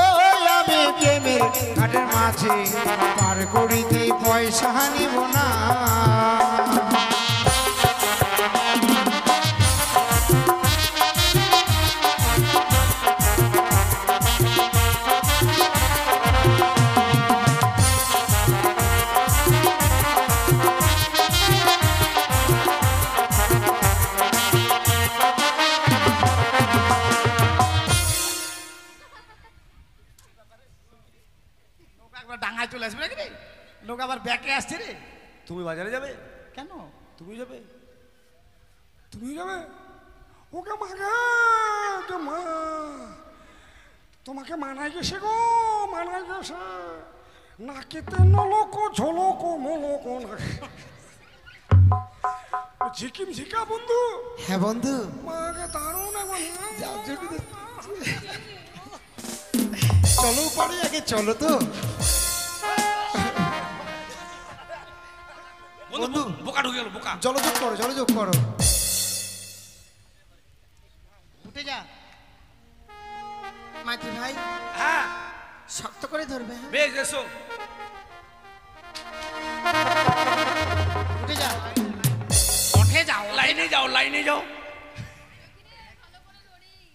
ওই আমি প্রেমের ঘাটের মাঝে মাঝে পার করিতে পয়সা নিব না। লোক একবার ডাঙায় চলে আসবে নাকি রে? লোক আবার ব্যাকে আসছে রে। তুমি বাজারে যাবে? কেন? তুমি যাবে? তুমি যাবে? ওকে মাগে ওকে মা, তোমাকে মানাই গেছে গো, মানাই গেছে। নাকিতে নলক ঝলক মলক ঝিকিম ঝিকা বন্ধু। হ্যাঁ বন্ধু, মাকে দারুণ একবার চলো পারে আগে চলো তো। বন্ধু বোকা ঢুকে গেল, বোকা। জলযোগ করো, জলযোগ করো। উঠে যা। মাঝি ভাই হ্যাঁ শক্ত করে ধরবে, হ্যাঁ? বেশ, এসো। উঠে যা। উঠে যাও। লাইনে যাও, লাইনে যাও।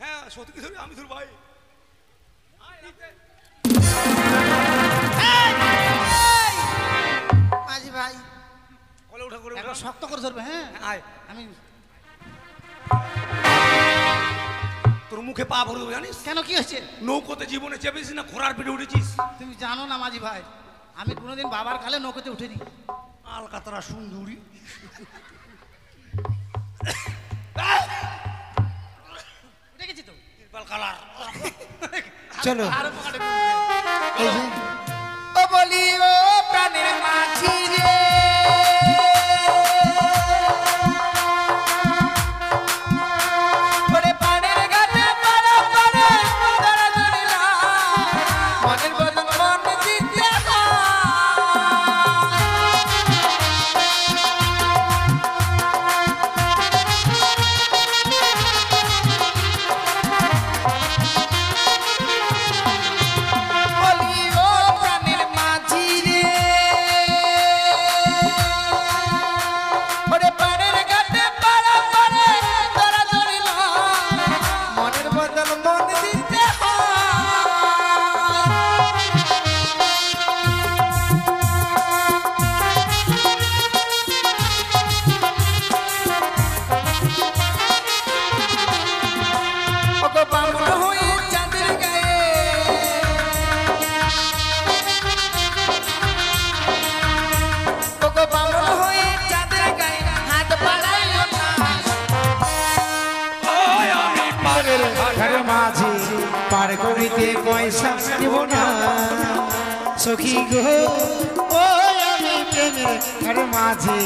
হ্যাঁ সত্যি ধরি, আমি ধর ভাই। মাঝি ভাই কলে উঠা করে একবার উঠা। শক্ত করে ধরবে, হ্যাঁ? আয়, আমি তোর মুখে পা ভরে দেবো জানিস? কেন, কি হয়েছে? নৌকোতে জীবনে চেপেছিস না ঘোড়ার পিঠে উঠেছিস? তুমি জানো না মাঝি ভাই, আমি কোনোদিন বাবার কালে নৌকোতে উঠিনি। আলকাতরা সুন্দরী। উঠে গেছি তো। তিরপাল কালার। চলো আরো পকেটে এই যে ও বলি ও প্রাণের মাঝি রে, ওরে পাড়ের ঘাটে পাড়া পাড়ে তারা ধরিলা, মনের বদন মন দিতে হয়। বলি ও প্রাণের মাঝি রে, ওরে পাড়ের ঘাটে পাড়া পাড়ে তারা ধরিল, মনের বদল মন দিতে হয়। ওগো বামুন হয়ে চাঁদের গায়ে, ওগো বামুন হয়ে চাঁদের গায়ে হাত বাড়াইও না। ঘরে মাঝে পার করিতে পয়সা নিব না। সখী গো ও আমি প্রেমের ঘরে মাঝে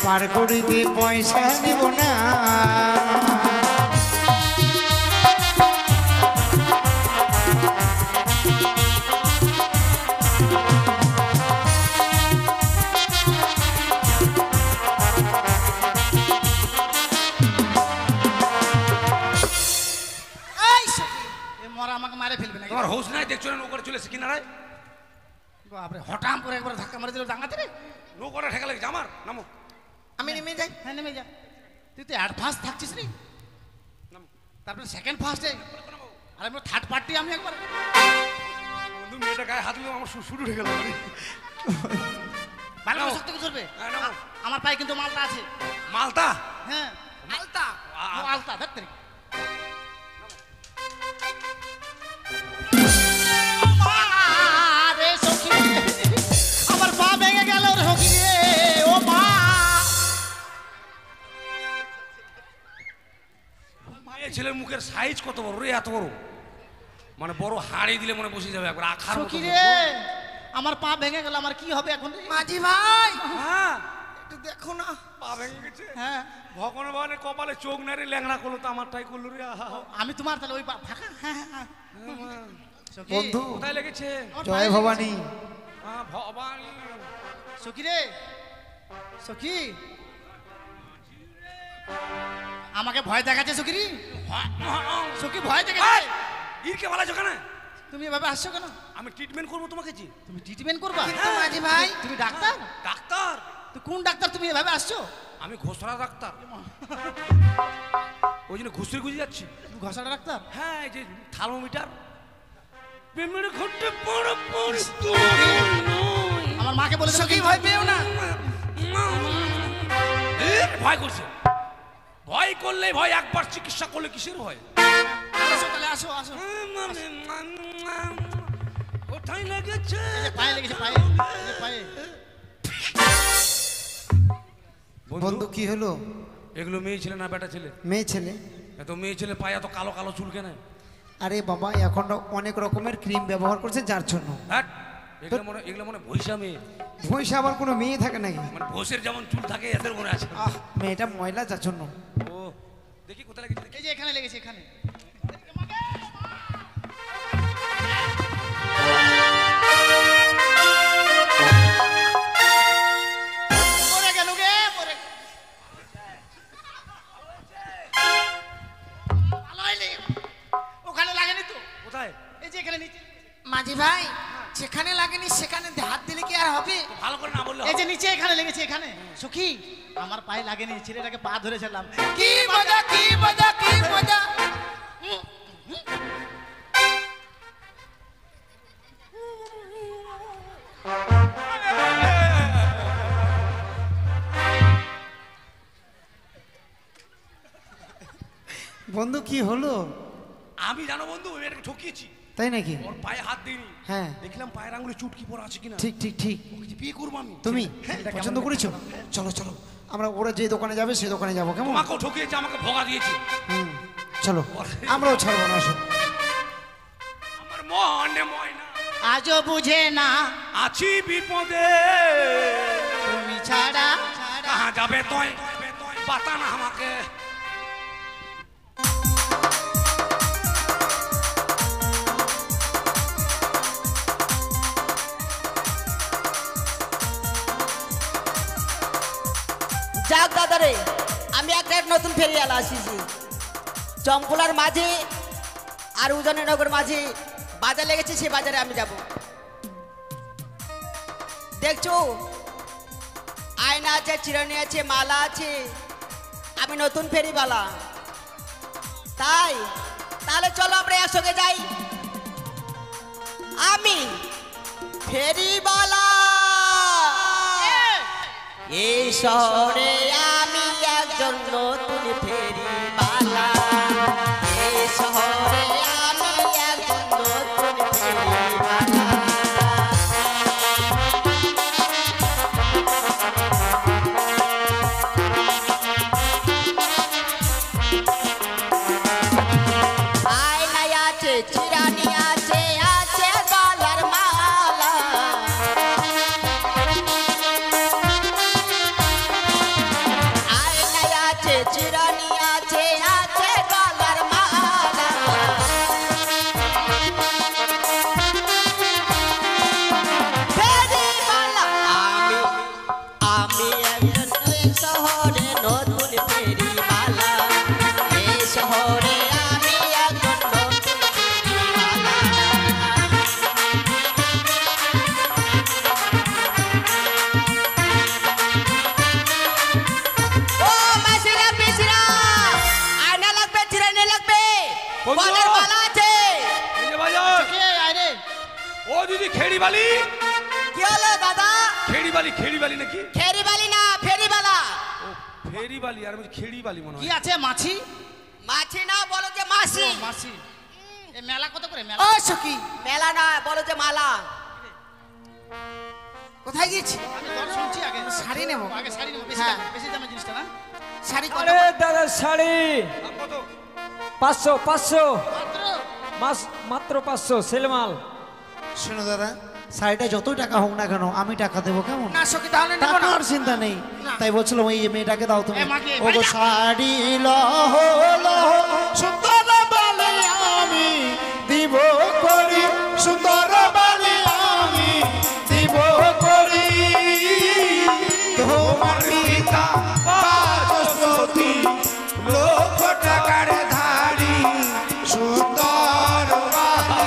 পার করিতে পয়সা নিব না। এই সখী, এ মরা আমাকে মারে ফেলবে নাকি? তোমার হোস নাই, দেখছো না নৌকাটা চলে এসে কিনারায়? বাপরে, হঠাৎ করে একবার ধাক্কা মারে দিল ডাঙাতে রে। নৌকাটা ঠেকা লেগেছে আমার। নামো, আমি নেমে যাই। হ্যাঁ নেমে যা। তুই তো অ্যাডভান্স থাকছিস রে, নামো। তারপরে সেকেন্ড ফার্স্টে, আর আমি থার্ড পার্টি আমি একবার। বন্ধু মেয়েটা গায়ে হাত দিলে আমার শুরু হয়ে গেল। ভালো করে নাও। শক্ত করে ধরবে। হ্যাঁ, নাও। আমার পায়ে কিন্তু মালটা আছে। মালতা? হ্যাঁ, মালতা? ও আলতা ধরতে রে। আরে সখী, আমার পা ভেঙে গেল রে সখী রে, ও মা। মেয়ে ছেলের মুখের সাইজ কত বড় রে, এত বড়। মানে বড় হাড়ি দিলে মনে বসে যাবে একবার আখার মতো। সখী রে, আমার পা ভেঙে গেল, আমার কি হবে এখন রে? মাঝি ভাই হ্যাঁ, একটু দেখো না। পা ভেঙে গেছে। হ্যাঁ, ভগবান ভগবানের কপালে চোখ নারে ল্যাংড়া করলো তো আমারটাই করলো রে। আহা। আমি তোমার তাহলে ওই পা ফাঁকা। হ্যাঁ হ্যাঁ, হ্যাঁ। সখী, বন্ধু কোথায় লেগেছে? আমার জয় পায়ে ভবানী। ভবানী। সখী রে, সখী, আমাকে ভয় দেখাচ্ছে সখী রে। সখী ভয় দেখাচ্ছে। ইরকে ভালো কেন? তুমি এভাবে আসছো কেন? আমি ট্রিটমেন্ট করবো তোমাকে জি। তুমি ট্রিটমেন্ট করবা? কিন্তু মাঝি ভাই তুমি ডাক্তার? ডাক্তার? তো কোন ডাক্তার তুমি এভাবে আসছো? আমি ঘোষরা ডাক্তার, ওই জন্য ঘুষে গুজে যাচ্ছি। তুমি ঘষাটা ডাক্তার? হ্যাঁ, এই যে থার্মোমিটার প্রেমের ঘটে পড় পড় আমার মাকে বলে দেবো সখী কিন্তু। ভয় পেও না। ভয় করছে। ভয় করলে ভয়, একবার চিকিৎসা করলে কিসের ভয়? আসো তাহলে, আসো আসো। কোথায় লেগেছে? এই যে পায়ে লেগেছে, পায়ে, এই যে পায়ে। বন্ধু কি হলো? এগুলো মেয়ে ছেলে না বেটা ছেলে? মেয়ে ছেলে। এত মেয়ে ছেলে পায়ে এত কালো কালো চুল কেন? আরে বাবা, এখন অনেক রকমের ক্রিম ব্যবহার করছে যার জন্য। হ্যাঁ, এগুলো মনে ভৈষা মেয়ে, ভৈষা আবার কোনো মেয়ে থাকে নাকি? মানে ভোষের যেমন চুল থাকে এদের মনে আছে। আহ, মেয়েটা ময়লা যার জন্য। ও দেখি কোথায় লেগেছে দেখি। এই যে এখানে লেগেছে, এখানে। পড়ে গেল গে, পড়ে গেল। ভালো হয়নি। ওখানে লাগেনি তো? কোথায়? এই যে এখানে নিচে। মাঝি ভাই যেখানে লাগেনি সেখানে হাত দিলে কি আর হবে? তো ভালো করে না বললে এই হবে? যে নিচে এখানে লেগেছে, এখানে। সখী, আমার পায়ে লাগেনি, ছেলেটাকে পা ধরেছিলাম। কি মজা, কি মজা, কি মজা। বন্ধু কি হলো? আমি জানো বন্ধু, ওই মেয়েটাকে ঠকিয়েছি। তাই নাকি? ওর পায়ে হাত দিইনি। হ্যাঁ, দেখলাম পায়ের আঙুলে চুটকি পড়া আছে কিনা। ঠিক ঠিক ঠিক। ওকে যে বিয়ে করবো আমি। তুমি হ্যাঁ, এটা পছন্দ কেমন করেছো? চলো চলো, আমরা ওরা যে দোকানে যাবে সেই দোকানে যাবো, কেমন? তোমাকেও ঠকিয়েছে, আমাকে ভোগা দিয়েছে। হুম, চলো আমরাও ছাড়বো না, আসো। আমার মনে ময়না আজও বুঝে না আছি বিপদে, তুমি ছাড়া। কাহা যাবে তুই বাতা না আমাকে। যাক দাদারে, আমি একটা নতুন ফেরিয়ালা আসিছি। চম্পলার মাঝে আর উজাননগর মাঝে বাজার লেগেছে, সে বাজারে আমি যাব। দেখছো, আয়না আছে, চিরুনি আছে, মালা আছে। আমি নতুন ফেরিওয়ালা, তাহলে চলো আমরা একসঙ্গে যাই। আমি ফেরিওয়ালা, এই শহরে আমি একজন নতুন ফেরিওয়ালা। এই শহরে আমি একজন নতুন ফেরিওয়ালা। আয়নায় আছে, চিরানি আছে, আছে গলার মালা। আয়নায় আছে, চিরানি আছে, আছে গলার মালা। ফেরিওয়ালা আমি একজন এই শহরে নতুন ফেরিওয়ালা। এই শহরে আমি একজন নতুন ফেরিওয়ালা। ও মাসিরা পিসিরা, আয়না লাগবে, চিরানি লাগবে, বন্ধু! গলার মালা আছে। এই যে বাজার। কে আরে? ও দিদি, খেড়িবালি। কি হলো দাদা? খেড়িবালি নাকি? ফেরিবালি না, ফেরিবালা। ও ফেরিবালি, আর আমি খেড়িবালি মনে কি হয়। আছে? মাছি? মাছি না, বলো যে মাসি। মাছি। এ মেলা কত করে মেলা? ও সখী মেলা না, বলো যে মালা। কোথায় গেছি? আমি দর শুনছি আগে। শাড়ি নেবো। আগে শাড়ি নেবো, বেশি হ্যাঁ। দামে, বেশি দামে জিনিসটা না। শাড়ি কত? আরে দাদা শাড়ি দাম কত? 500 500 মাত্র মাত্র 500 সেলমাল। শোনো দাদা, শাড়িটা যতই টাকা হোক না কেন আমি টাকা দেবো, কেমন? না সখী তাহলে নেবো না। টাকার চিন্তা নেই, তাই বলছিলাম ওই মেয়েটাকে দাও তুমি। এ মাকে, ও গো ভাইয়া। শাড়ি লহ লহ সুন্দর বালি আমি দিব করি, সুন্দর বালি আমি দিব করি। তোমার পিতা বাচস্পতি, লক্ষ টাকার ধারী, সুন্দর বালি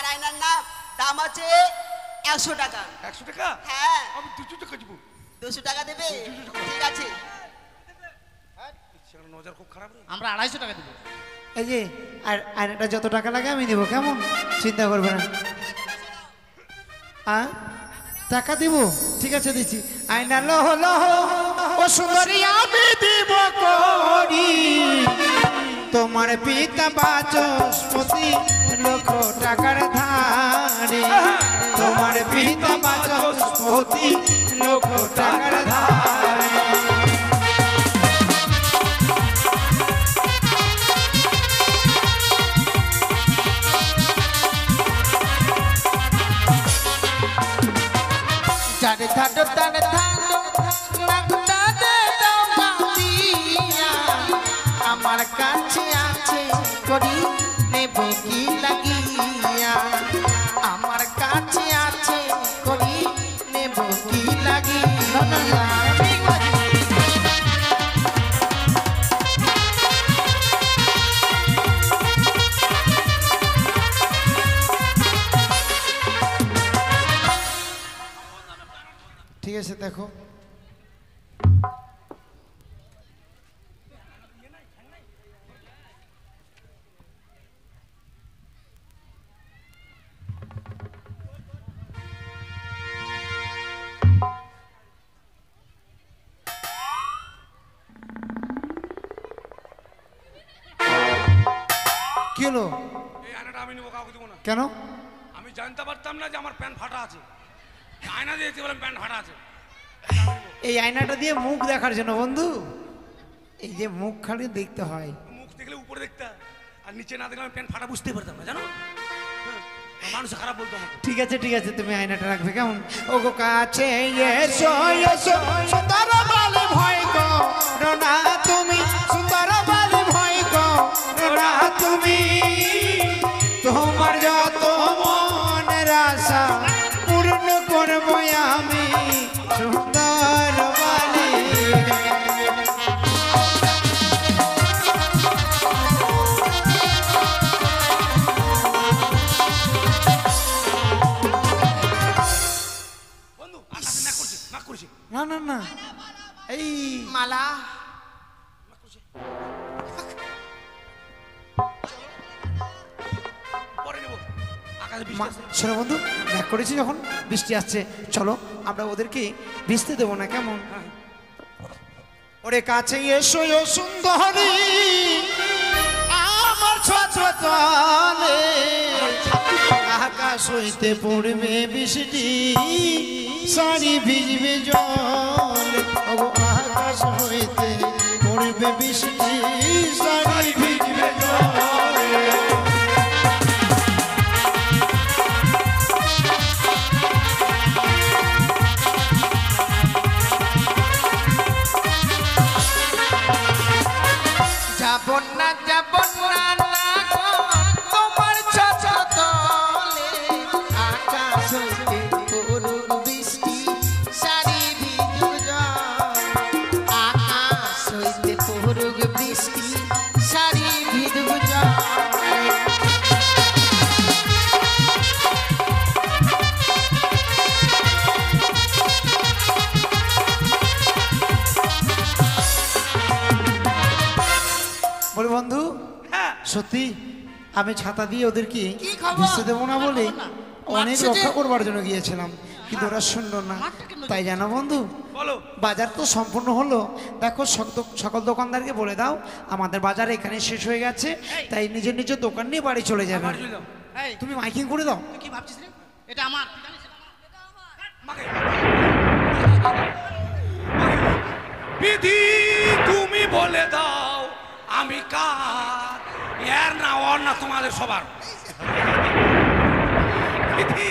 আয়নার দাম আছে 100 টাকা। 100 টাকা? হ্যাঁ। আমি 200 টাকা দিব। 200 টাকা দেবে? 200 টাকা। ঠিক আছে। সেখানে নজর খুব খারাপ রে। আমরা 250 টাকা দেবো। এই যে আর আয়নাটা যত টাকা লাগে আমি দেবো, কেমন? চিন্তা করবে না। টাকা দিব, ঠিক আছে দিচ্ছি। আয়না লহ লহ ও সুন্দরী আমি দিব করি, তোমার পিতা বাচস্পতি লক্ষ টাকার ধারে, তোমার পিতা বাচস্পতি লক্ষ টাকার ধারে। যারে ধাটো তারে ধাটো নাগটা দে দাও গাতিয়া, আমার কাছে আছে করি নেব কি লাগিয়া, আমার কাছে আছে করি নেব কি লাগিয়া। ঠিক আছে দেখো, কি হলো? এই আয়নাটা আমি নেবো, কাউকে দেবো না। কেন? আমি জানতে পারতাম না যে আমার প্যান্ট ফাটা আছে। আয়না দিয়েছি বলে প্যান্ট ফাটা আছে। এই আয়নাটা দিয়ে মুখ দেখার জন্য বন্ধু, এই যে মুখ খালি দেখতে হয়। মুখ দেখলে উপরে দেখতে, আর নিচে না দেখলে আমি প্যান্ট ফাটা বুঝতে পারতাম না, জানো? মানুষ খারাপ বলতো আমাকে। ঠিক আছে ঠিক আছে, তুমি আয়নাটা রাখবে, কেমন? ও গো কাছে এসো এসো সুন্দর বলে ভয় করো না তুমি, সুন্দর বলে ভয় করো না তুমি, তোমার যত মনের আশা পূর্ণ করবো আমি সুন্দর বলে। বন্ধু আকাশে নাক করছে, নাক করছে। না না না, এই মালা পরে নেবো। আকাশে বৃষ্টি আসছে। শোনো বন্ধু, ব্যাক করেছি যখন, বৃষ্টি আসছে, চলো আমরা ওদেরকে ভিজতে দেবো না, কেমন? ওরে কাছে এসো ও সুন্দরী আমার ছত্রতলে, আকাশ হইতে পড়বে বৃষ্টি শাড়ি ভিজবে জল, ও আকাশ হইতে পড়বে বৃষ্টি শাড়ি ভিজবে জল। যাব না যাব না না গো তোমার ছত্রতলে, আকাশ হইতে করুণ বৃষ্টি সারি ভিজুক জল, আকাশ হইতে করুণ বৃষ্টি সারি ভিজুক জল। বলে বন্ধু, হ্যাঁ সত্যি আমি ছাতা দিয়ে ওদেরকে কি খবর? ভিজতে দেবো না বলে অনেক মারছে যে? রক্ষা করবার জন্য গিয়েছিলাম, কিন্তু ওরা শুনলো না। তাই জানো বন্ধু, বলো। বাজার তো সম্পূর্ণ হলো, দেখো সকল দোকানদারকে বলে দাও আমাদের বাজার এখানে শেষ হয়ে গেছে, তাই নিজের নিজের দোকান নিয়ে বাড়ি চলে যাবে। বাড়ি চলে যাও। এই তুমি মাইকিং করে দাও। তুই কি ভাবছিস রে? এটা আমার, তুই জানিস এটা আমার? মাকে। বিধি তুমি বলে দাও আমি কার, এর না ওর না তোমাদের সবার। বিধি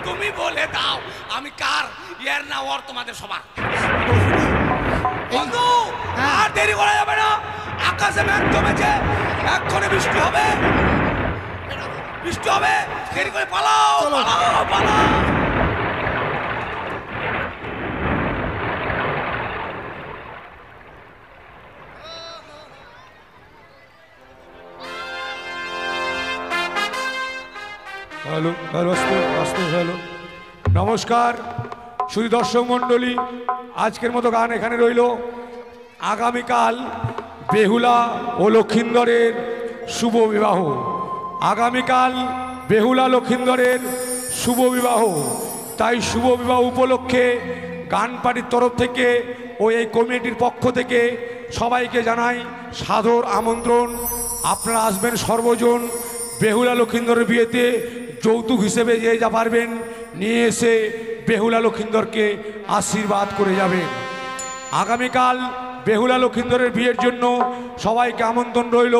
তুমি বলে দাও আমি কার, এর না ওর তোমাদের সবার। বন্ধু আর দেরি করা যাবে না, আকাশে মেঘ জমেছে, এক্ষুনি বৃষ্টি হবে, বৃষ্টি হবে, দেরি করে পালাও পালাও পালাও। হ্যালো হ্যালো আস্তে আস্তে হ্যালো। নমস্কার শুধু দর্শক মণ্ডলী, আজকের মতো গান এখানে রইল। আগামীকাল বেহুলা ও লক্ষিন্দরের শুভ বিবাহ। আগামীকাল বেহুলা লক্ষিন্দরের শুভ বিবাহ, তাই শুভ বিবাহ উপলক্ষে গান পার্টির তরফ থেকে ও এই কমিটির পক্ষ থেকে সবাইকে জানাই সাদর আমন্ত্রণ। আপনারা আসবেন সর্বজন। বেহুলা লক্ষিন্দরের বিয়েতে যৌতুক হিসেবে যে যা পারবেন নিয়ে এসে বেহুলা লক্ষিন্দরকে আশীর্বাদ করে যাবেন। আগামীকাল বেহুলা লক্ষিন্দরের বিয়ের জন্য সবাইকে আমন্ত্রণ রইল।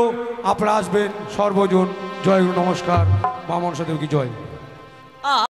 আপনারা আসবেন সর্বজন। জয় গুরু, নমস্কার। মা মনসা দেবী কি জয়।